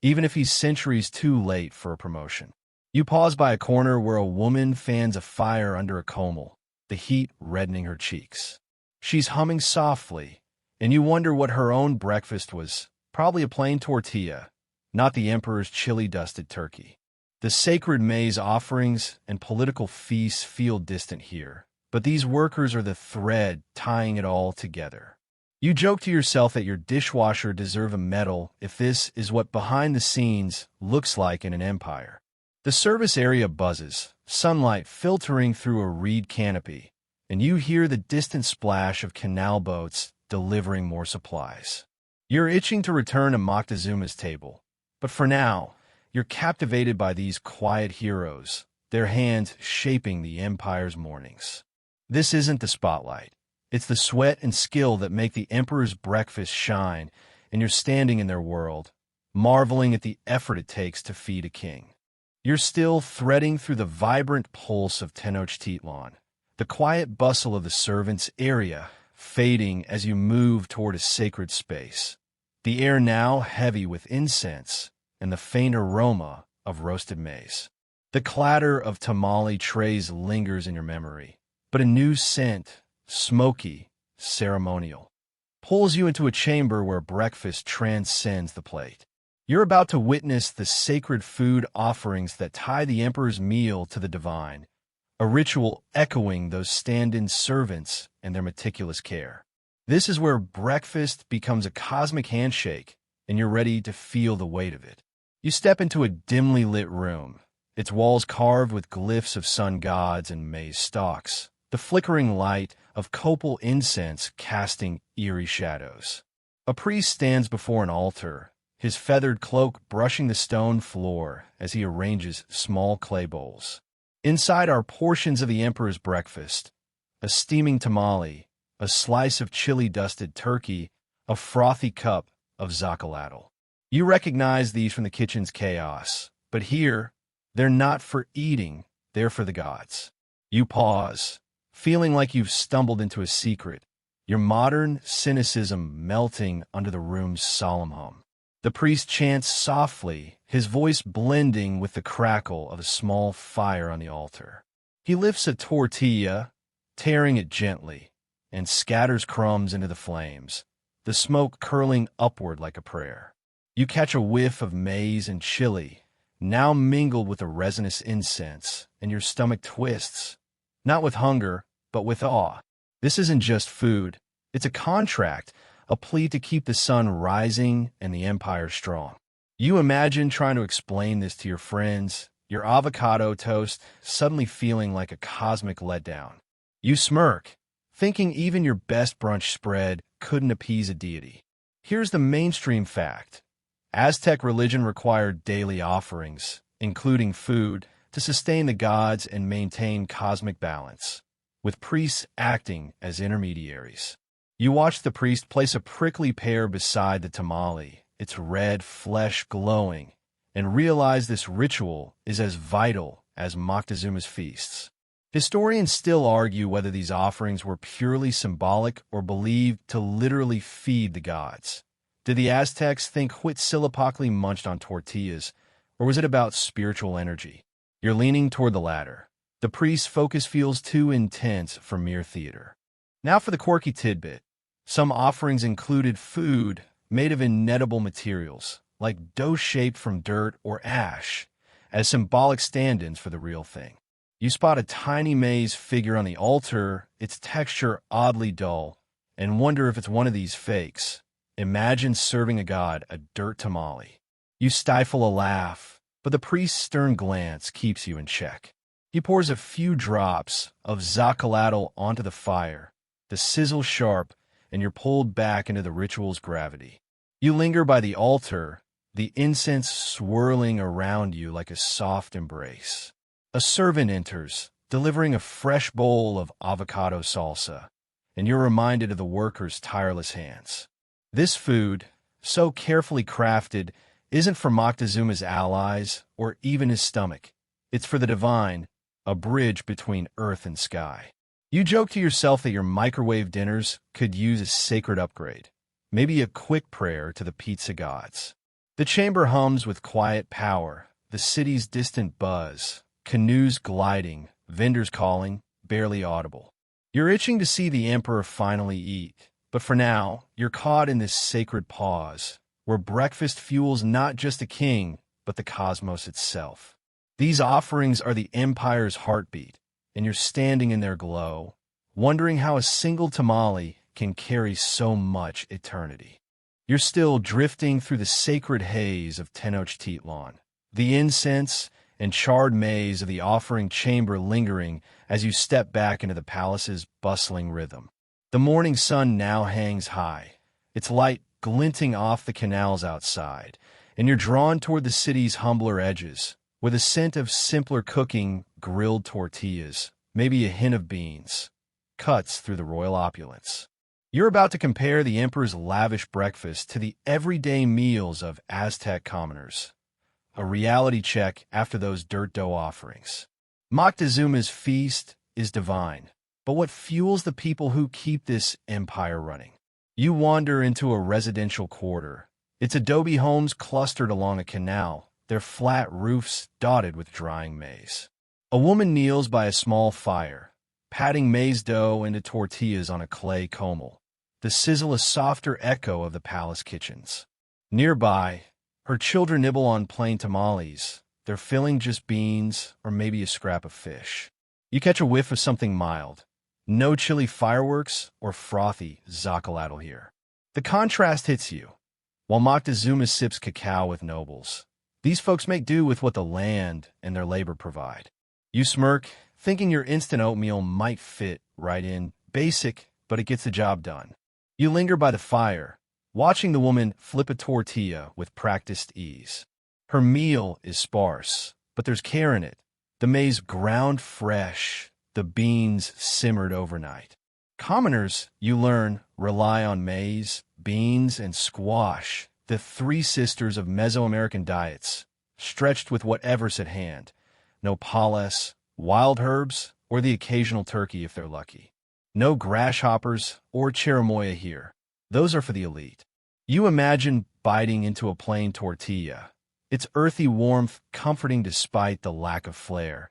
even if he's centuries too late for a promotion. You pause by a corner where a woman fans a fire under a comel, the heat reddening her cheeks. She's humming softly, and you wonder what her own breakfast was. Probably a plain tortilla, not the emperor's chili-dusted turkey. The sacred maize offerings and political feasts feel distant here, but these workers are the thread tying it all together. You joke to yourself that your dishwasher deserves a medal if this is what behind the scenes looks like in an empire. The service area buzzes, sunlight filtering through a reed canopy, and you hear the distant splash of canal boats delivering more supplies. You're itching to return to Moctezuma's table, but for now, you're captivated by these quiet heroes, their hands shaping the empire's mornings. This isn't the spotlight. It's the sweat and skill that make the emperor's breakfast shine, and you're standing in their world, marveling at the effort it takes to feed a king. You're still threading through the vibrant pulse of Tenochtitlan, the quiet bustle of the servants' area fading as you move toward a sacred space. The air now heavy with incense and the faint aroma of roasted maize. The clatter of tamale trays lingers in your memory, but a new scent, smoky, ceremonial, pulls you into a chamber where breakfast transcends the plate. You're about to witness the sacred food offerings that tie the emperor's meal to the divine, a ritual echoing those stand-in servants and their meticulous care. This is where breakfast becomes a cosmic handshake, and you're ready to feel the weight of it. You step into a dimly lit room, its walls carved with glyphs of sun gods and maize stalks, the flickering light of copal incense casting eerie shadows. A priest stands before an altar, his feathered cloak brushing the stone floor as he arranges small clay bowls. Inside are portions of the emperor's breakfast, a steaming tamale, a slice of chili-dusted turkey, a frothy cup of zacatl. You recognize these from the kitchen's chaos, but here, they're not for eating, they're for the gods. You pause, feeling like you've stumbled into a secret, your modern cynicism melting under the room's solemn hum. The priest chants softly, his voice blending with the crackle of a small fire on the altar. He lifts a tortilla, tearing it gently, and scatters crumbs into the flames, the smoke curling upward like a prayer. You catch a whiff of maize and chili, now mingled with a resinous incense, and your stomach twists, not with hunger, but with awe. This isn't just food, it's a contract, a plea to keep the sun rising and the empire strong. You imagine trying to explain this to your friends, your avocado toast suddenly feeling like a cosmic letdown. You smirk, thinking even your best brunch spread couldn't appease a deity. Here's the mainstream fact. Aztec religion required daily offerings, including food, to sustain the gods and maintain cosmic balance, with priests acting as intermediaries. You watch the priest place a prickly pear beside the tamale, its red flesh glowing, and realize this ritual is as vital as Moctezuma's feasts. Historians still argue whether these offerings were purely symbolic or believed to literally feed the gods. Did the Aztecs think Huitzilopochtli munched on tortillas, or was it about spiritual energy? You're leaning toward the latter. The priest's focus feels too intense for mere theater. Now for the quirky tidbit. Some offerings included food made of inedible materials, like dough shaped from dirt or ash, as symbolic stand-ins for the real thing. You spot a tiny maize figure on the altar, its texture oddly dull, and wonder if it's one of these fakes. Imagine serving a god a dirt tamale. You stifle a laugh, but the priest's stern glance keeps you in check. He pours a few drops of zacatl onto the fire, the sizzle sharp, and you're pulled back into the ritual's gravity. You linger by the altar, the incense swirling around you like a soft embrace. A servant enters, delivering a fresh bowl of avocado salsa, and you're reminded of the workers' tireless hands. This food, so carefully crafted, isn't for Moctezuma's allies or even his stomach. It's for the divine, a bridge between earth and sky. You joke to yourself that your microwave dinners could use a sacred upgrade, maybe a quick prayer to the pizza gods. The chamber hums with quiet power, the city's distant buzz, canoes gliding, vendors calling, barely audible. You're itching to see the emperor finally eat, but for now, you're caught in this sacred pause, where breakfast fuels not just a king, but the cosmos itself. These offerings are the empire's heartbeat, and you're standing in their glow, wondering how a single tamale can carry so much eternity. You're still drifting through the sacred haze of Tenochtitlan, the incense and charred maze of the offering chamber lingering as you step back into the palace's bustling rhythm. The morning sun now hangs high, its light glinting off the canals outside, and you're drawn toward the city's humbler edges, with a scent of simpler cooking, grilled tortillas, maybe a hint of beans, cuts through the royal opulence. You're about to compare the emperor's lavish breakfast to the everyday meals of Aztec commoners, a reality check after those dirt dough offerings. Moctezuma's feast is divine, but what fuels the people who keep this empire running? You wander into a residential quarter. Its adobe homes clustered along a canal, their flat roofs dotted with drying maize. A woman kneels by a small fire, patting maize dough into tortillas on a clay comel, the sizzle a softer echo of the palace kitchens. Nearby, her children nibble on plain tamales, their filling just beans or maybe a scrap of fish. You catch a whiff of something mild. No chilly fireworks or frothy zacatl here. The contrast hits you. While Moctezuma sips cacao with nobles, these folks make do with what the land and their labor provide. You smirk, thinking your instant oatmeal might fit right in. Basic, but it gets the job done. You linger by the fire, watching the woman flip a tortilla with practiced ease. Her meal is sparse, but there's care in it. The maize ground fresh, the beans simmered overnight. Commoners, you learn, rely on maize, beans, and squash, the three sisters of Mesoamerican diets, stretched with whatever's at hand. No palas, wild herbs, or the occasional turkey if they're lucky. No grasshoppers or cherimoya here. Those are for the elite. You imagine biting into a plain tortilla, its earthy warmth comforting despite the lack of flair,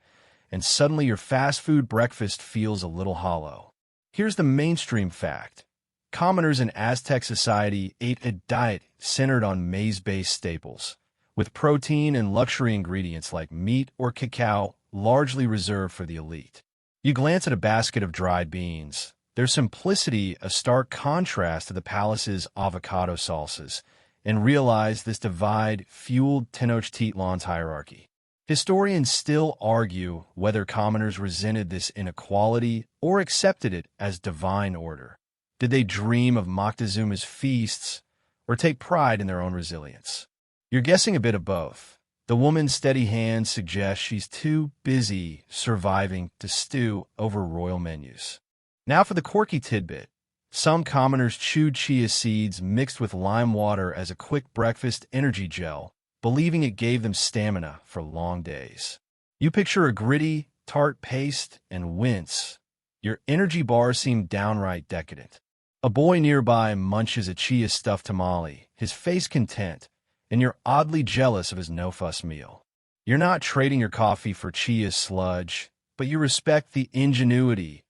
and suddenly your fast food breakfast feels a little hollow. Here's the mainstream fact. Commoners in Aztec society ate a diet centered on maize-based staples, with protein and luxury ingredients like meat or cacao largely reserved for the elite. You glance at a basket of dried beans, their simplicity a stark contrast to the palace's avocado salsas, and realize this divide fueled Tenochtitlan's hierarchy. Historians still argue whether commoners resented this inequality or accepted it as divine order. Did they dream of Moctezuma's feasts or take pride in their own resilience? You're guessing a bit of both. The woman's steady hand suggests she's too busy surviving to stew over royal menus. Now for the quirky tidbit. Some commoners chewed chia seeds mixed with lime water as a quick breakfast energy gel, believing it gave them stamina for long days. You picture a gritty, tart paste and wince. Your energy bars seem downright decadent. A boy nearby munches a chia-stuffed tamale, his face content, and you're oddly jealous of his no-fuss meal. You're not trading your coffee for chia sludge, but you respect the ingenuity,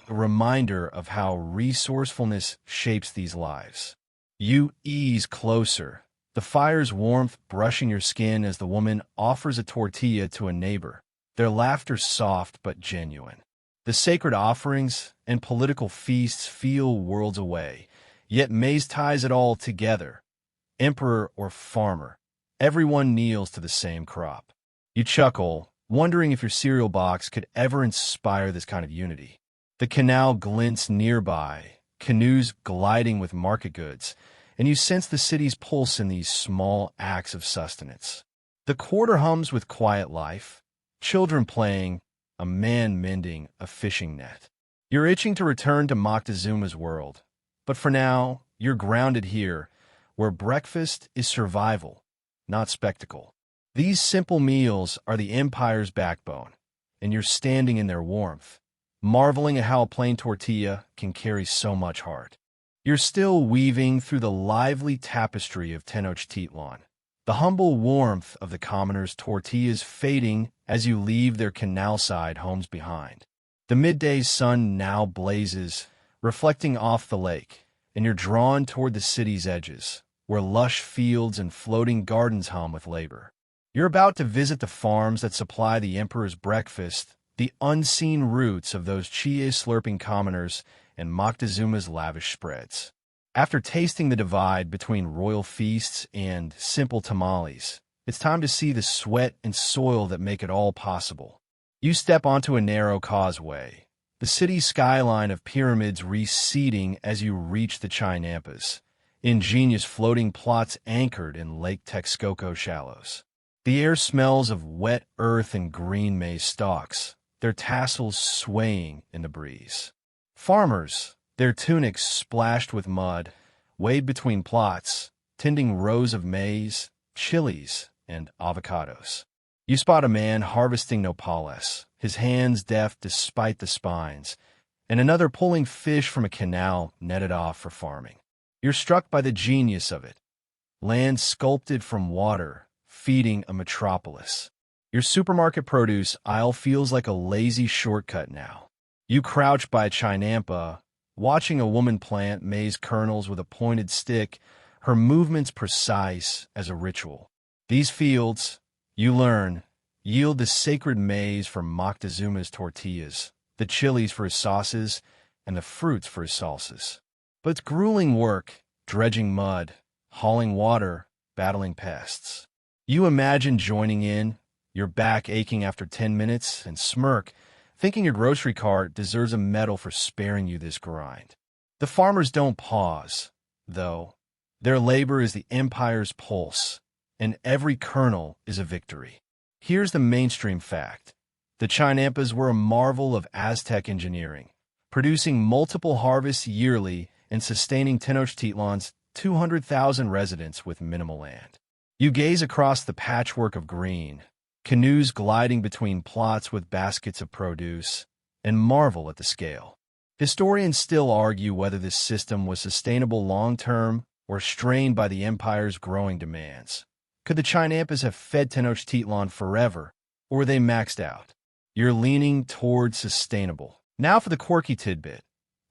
a reminder of how resourcefulness shapes these lives. You ease closer, the fire's warmth brushing your skin as the woman offers a tortilla to a neighbor, their laughter soft but genuine. The sacred offerings and political feasts feel worlds away, yet maize ties it all together. Emperor or farmer, everyone kneels to the same crop. You chuckle, wondering if your cereal box could ever inspire this kind of unity. The canal glints nearby, canoes gliding with market goods, and you sense the city's pulse in these small acts of sustenance. The quarter hums with quiet life, children playing, a man mending a fishing net. You're itching to return to Moctezuma's world, but for now, you're grounded here, where breakfast is survival, not spectacle. These simple meals are the empire's backbone, and you're standing in their warmth, marveling at how a plain tortilla can carry so much heart. You're still weaving through the lively tapestry of Tenochtitlan, the humble warmth of the commoners' tortillas fading as you leave their canal-side homes behind. The midday sun now blazes, reflecting off the lake, and you're drawn toward the city's edges, where lush fields and floating gardens hum with labor. You're about to visit the farms that supply the emperor's breakfast, the unseen roots of those chia-slurping commoners and Moctezuma's lavish spreads. After tasting the divide between royal feasts and simple tamales, it's time to see the sweat and soil that make it all possible. You step onto a narrow causeway, the city skyline of pyramids receding as you reach the Chinampas, ingenious floating plots anchored in Lake Texcoco shallows. The air smells of wet earth and green maize stalks, their tassels swaying in the breeze. Farmers, their tunics splashed with mud, wade between plots, tending rows of maize, chilies, and avocados. You spot a man harvesting nopales, his hands deft despite the spines, and another pulling fish from a canal netted off for farming. You're struck by the genius of it. Land sculpted from water, feeding a metropolis. Your supermarket produce aisle feels like a lazy shortcut now. You crouch by a chinampa, watching a woman plant maize kernels with a pointed stick, her movements precise as a ritual. These fields, you learn, yield the sacred maize for Moctezuma's tortillas, the chilies for his sauces, and the fruits for his salsas. But it's grueling work, dredging mud, hauling water, battling pests. You imagine joining in, your back aching after 10 minutes, and smirk, thinking your grocery cart deserves a medal for sparing you this grind. The farmers don't pause, though. Their labor is the empire's pulse, and every kernel is a victory. Here's the mainstream fact. The Chinampas were a marvel of Aztec engineering, producing multiple harvests yearly and sustaining Tenochtitlan's 200,000 residents with minimal land. You gaze across the patchwork of green, canoes gliding between plots with baskets of produce, and marvel at the scale. Historians still argue whether this system was sustainable long-term or strained by the empire's growing demands. Could the Chinampas have fed Tenochtitlan forever, or were they maxed out? You're leaning toward sustainable. Now for the quirky tidbit.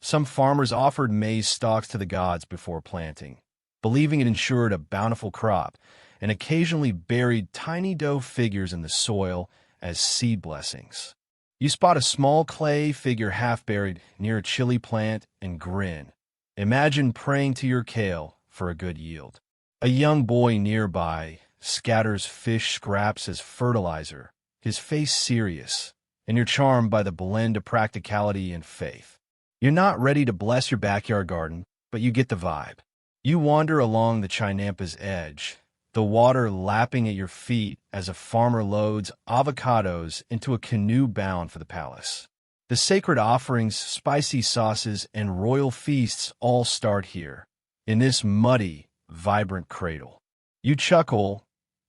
Some farmers offered maize stalks to the gods before planting, believing it ensured a bountiful crop, and occasionally buried tiny dough figures in the soil as seed blessings. You spot a small clay figure half buried near a chili plant and grin. Imagine praying to your kale for a good yield. A young boy nearby scatters fish scraps as fertilizer, his face serious, and you're charmed by the blend of practicality and faith. You're not ready to bless your backyard garden, but you get the vibe. You wander along the Chinampa's edge, the water lapping at your feet as a farmer loads avocados into a canoe bound for the palace. The sacred offerings, spicy sauces, and royal feasts all start here, in this muddy, vibrant cradle. You chuckle,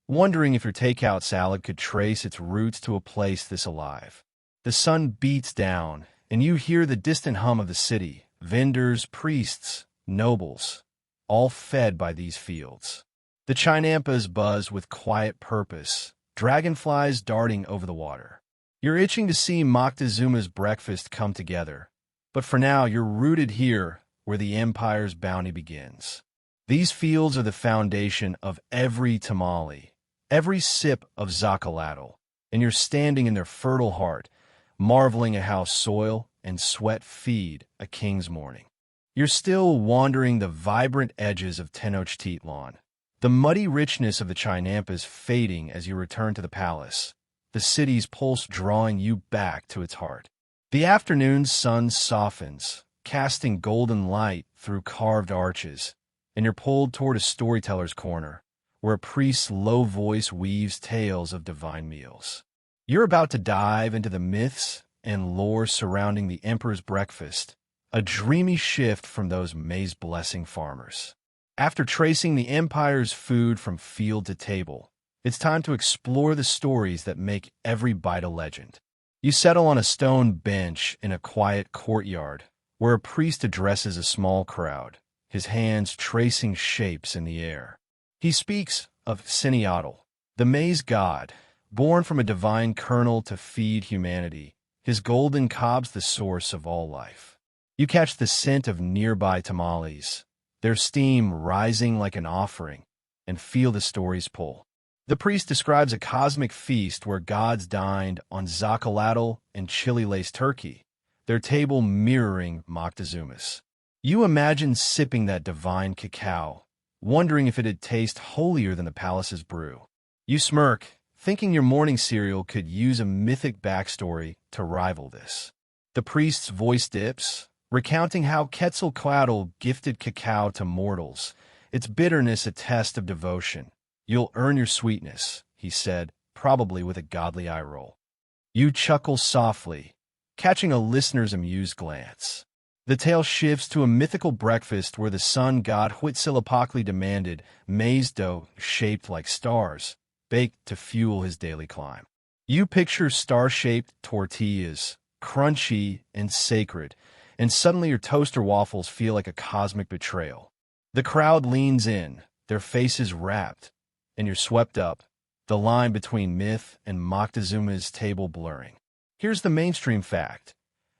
wondering if your takeout salad could trace its roots to a place this alive. The sun beats down, and you hear the distant hum of the city, vendors, priests, nobles, all fed by these fields. The Chinampas buzz with quiet purpose, dragonflies darting over the water. You're itching to see Moctezuma's breakfast come together, but for now you're rooted here where the empire's bounty begins. These fields are the foundation of every tamale, every sip of zacatl, and you're standing in their fertile heart, marveling at how soil and sweat feed a king's morning. You're still wandering the vibrant edges of Tenochtitlan, the muddy richness of the Chinampas fading as you return to the palace, the city's pulse drawing you back to its heart. The afternoon sun softens, casting golden light through carved arches, and you're pulled toward a storyteller's corner, where a priest's low voice weaves tales of divine meals. You're about to dive into the myths and lore surrounding the emperor's breakfast, a dreamy shift from those maize-blessing farmers. After tracing the empire's food from field to table, it's time to explore the stories that make every bite a legend. You settle on a stone bench in a quiet courtyard where a priest addresses a small crowd, his hands tracing shapes in the air. He speaks of Cineotl, the maize god, born from a divine kernel to feed humanity, his golden cobs the source of all life. You catch the scent of nearby tamales, their steam rising like an offering, and feel the story's pull. The priest describes a cosmic feast where gods dined on zacatl and chili-laced turkey, their table mirroring Moctezuma's. You imagine sipping that divine cacao, wondering if it'd taste holier than the palace's brew. You smirk, thinking your morning cereal could use a mythic backstory to rival this. The priest's voice dips, recounting how Quetzalcoatl gifted cacao to mortals, its bitterness a test of devotion. "You'll earn your sweetness," he said, probably with a godly eye roll. You chuckle softly, catching a listener's amused glance. The tale shifts to a mythical breakfast where the sun god Huitzilopochtli demanded maize dough shaped like stars, baked to fuel his daily climb. You picture star-shaped tortillas, crunchy and sacred, and suddenly your toaster waffles feel like a cosmic betrayal. The crowd leans in, their faces rapt, and you're swept up, the line between myth and Moctezuma's table blurring. Here's the mainstream fact.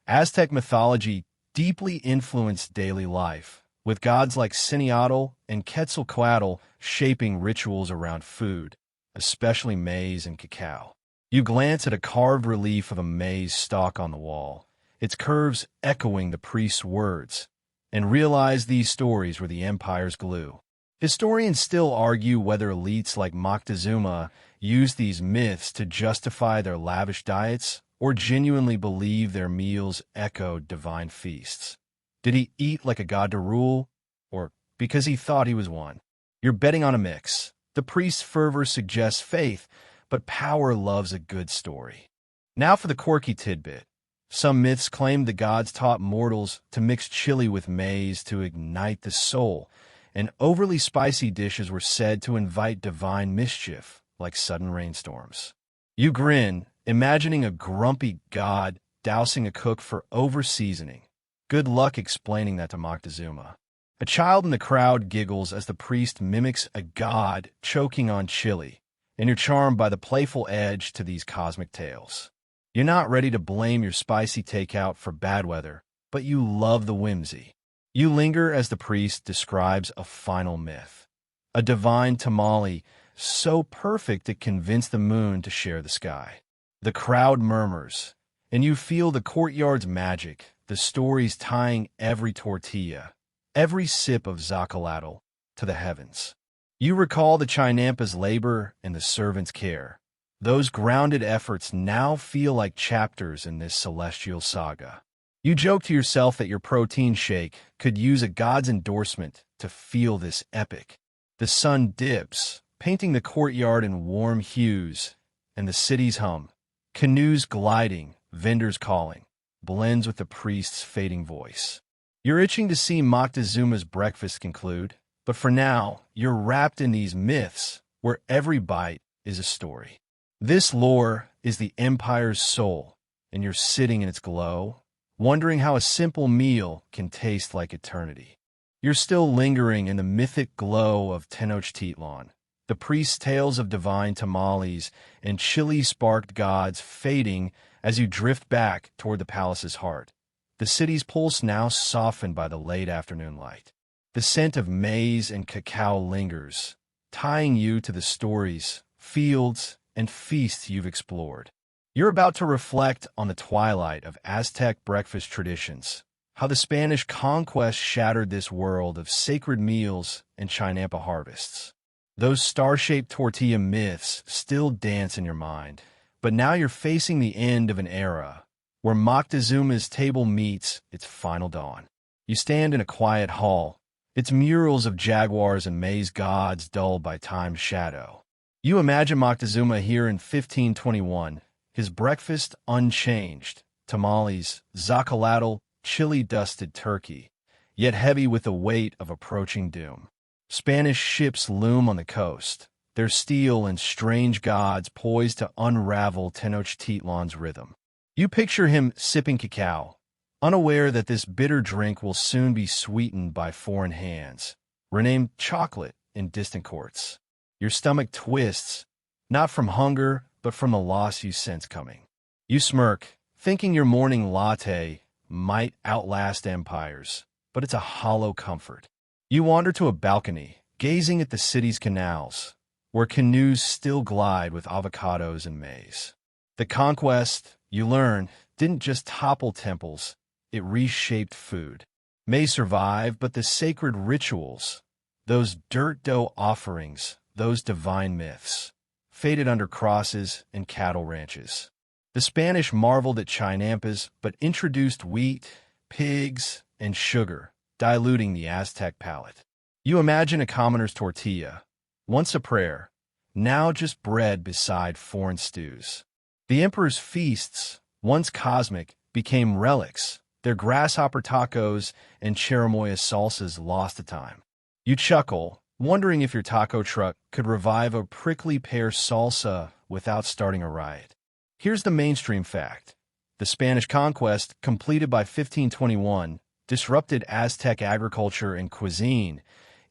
Aztec mythology deeply influenced daily life, with gods like Cineotl and Quetzalcoatl shaping rituals around food, especially maize and cacao. You glance at a carved relief of a maize stalk on the wall, its curves echoing the priest's words, and realize these stories were the empire's glue. Historians still argue whether elites like Moctezuma used these myths to justify their lavish diets or genuinely believe their meals echoed divine feasts. Did he eat like a god to rule, or because he thought he was one? You're betting on a mix. The priest's fervor suggests faith, but power loves a good story. Now for the quirky tidbit. Some myths claim the gods taught mortals to mix chili with maize to ignite the soul, and overly spicy dishes were said to invite divine mischief, like sudden rainstorms. You grin, imagining a grumpy god dousing a cook for over-seasoning. Good luck explaining that to Moctezuma. A child in the crowd giggles as the priest mimics a god choking on chili, and you're charmed by the playful edge to these cosmic tales. You're not ready to blame your spicy takeout for bad weather, but you love the whimsy. You linger as the priest describes a final myth. A divine tamale so perfect it convinced the moon to share the sky. The crowd murmurs, and you feel the courtyard's magic, the stories tying every tortilla, every sip of zacatl to the heavens. You recall the Chinampa's labor and the servant's care. Those grounded efforts now feel like chapters in this celestial saga. You joke to yourself that your protein shake could use a god's endorsement to feel this epic. The sun dips, painting the courtyard in warm hues, and the city's hum, canoes gliding, vendors calling, blends with the priest's fading voice. You're itching to see Moctezuma's breakfast conclude, but for now, you're wrapped in these myths where every bite is a story. This lore is the empire's soul, and you're sitting in its glow, wondering how a simple meal can taste like eternity. You're still lingering in the mythic glow of Tenochtitlan, the priest's tales of divine tamales and chili-sparked gods fading as you drift back toward the palace's heart. The city's pulse now softened by the late afternoon light. The scent of maize and cacao lingers, tying you to the stories, fields, and feasts you've explored. You're about to reflect on the twilight of Aztec breakfast traditions, how the Spanish conquest shattered this world of sacred meals and Chinampa harvests. Those star-shaped tortilla myths still dance in your mind, but now you're facing the end of an era where Moctezuma's table meets its final dawn. You stand in a quiet hall, its murals of jaguars and maize gods dulled by time's shadow. You imagine Moctezuma here in 1521, his breakfast unchanged, tamales, zacatl, chili-dusted turkey, yet heavy with the weight of approaching doom. Spanish ships loom on the coast, their steel and strange gods poised to unravel Tenochtitlan's rhythm. You picture him sipping cacao, unaware that this bitter drink will soon be sweetened by foreign hands, renamed chocolate in distant courts. Your stomach twists, not from hunger, but from the loss you sense coming. You smirk, thinking your morning latte might outlast empires, but it's a hollow comfort. You wander to a balcony, gazing at the city's canals, where canoes still glide with avocados and maize. The conquest, you learn, didn't just topple temples, it reshaped food. May survive, but the sacred rituals, those dirt dough offerings, those divine myths, faded under crosses and cattle ranches. The Spanish marveled at chinampas, but introduced wheat, pigs, and sugar, diluting the Aztec palate. You imagine a commoner's tortilla, once a prayer, now just bread beside foreign stews. The emperor's feasts, once cosmic, became relics, their grasshopper tacos and cherimoya salsas lost to time. You chuckle, wondering if your taco truck could revive a prickly pear salsa without starting a riot. Here's the mainstream fact. The Spanish conquest, completed by 1521, disrupted Aztec agriculture and cuisine,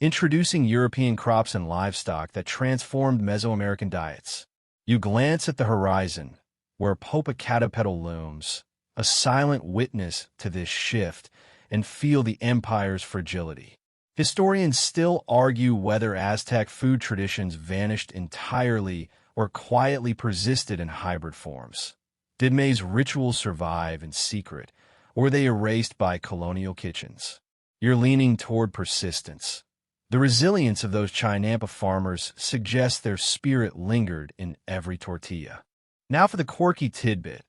introducing European crops and livestock that transformed Mesoamerican diets. You glance at the horizon, where Popocatépetl looms, a silent witness to this shift, and feel the empire's fragility. Historians still argue whether Aztec food traditions vanished entirely or quietly persisted in hybrid forms. Did May's rituals survive in secret, or were they erased by colonial kitchens? You're leaning toward persistence. The resilience of those Chinampa farmers suggests their spirit lingered in every tortilla. Now for the quirky tidbit.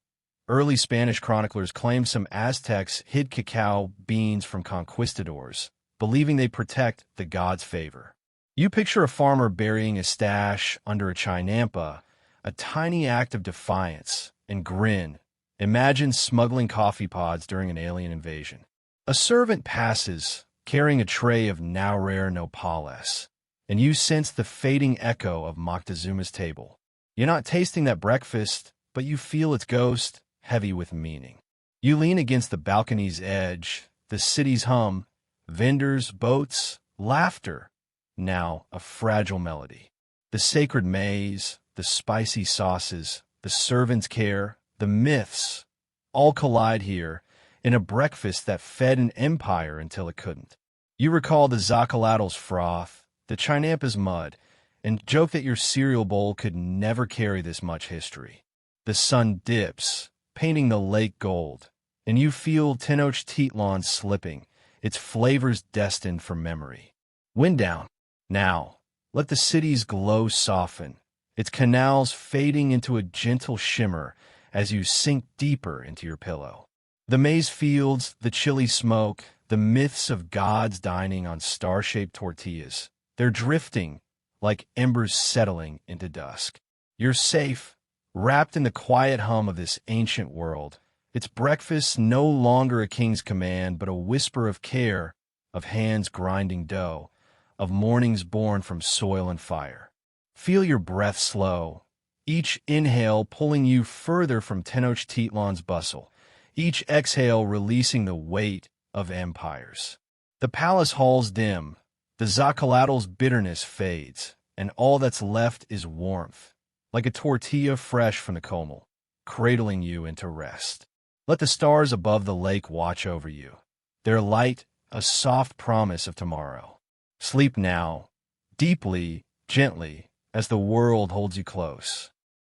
Early Spanish chroniclers claim some Aztecs hid cacao beans from conquistadors, believing they protect the god's favor. You picture a farmer burying a stash under a chinampa, a tiny act of defiance, and grin. Imagine smuggling coffee pods during an alien invasion. A servant passes, carrying a tray of now rare nopales, and you sense the fading echo of Moctezuma's table. You're not tasting that breakfast, but you feel its ghost, heavy with meaning. You lean against the balcony's edge, the city's hum, vendors, boats, laughter, now a fragile melody. The sacred maize, the spicy sauces, the servant's care, the myths, all collide here in a breakfast that fed an empire until it couldn't. You recall the zacalado's froth, the chinampa's mud, and joke that your cereal bowl could never carry this much history. The sun dips, painting the lake gold, and you feel Tenochtitlan slipping, its flavors destined for memory. Wind down. Now, let the city's glow soften, its canals fading into a gentle shimmer as you sink deeper into your pillow. The maize fields, the chilly smoke, the myths of gods dining on star-shaped tortillas, they're drifting like embers settling into dusk. You're safe, wrapped in the quiet hum of this ancient world. Its breakfast no longer a king's command, but a whisper of care, of hands grinding dough, of mornings born from soil and fire. Feel your breath slow, each inhale pulling you further from Tenochtitlan's bustle, each exhale releasing the weight of empires. The palace halls dim, the zacalado's bitterness fades, and all that's left is warmth, like a tortilla fresh from the comal, cradling you into rest. Let the stars above the lake watch over you, their light a soft promise of tomorrow. Sleep now, deeply, gently, as the world holds you close.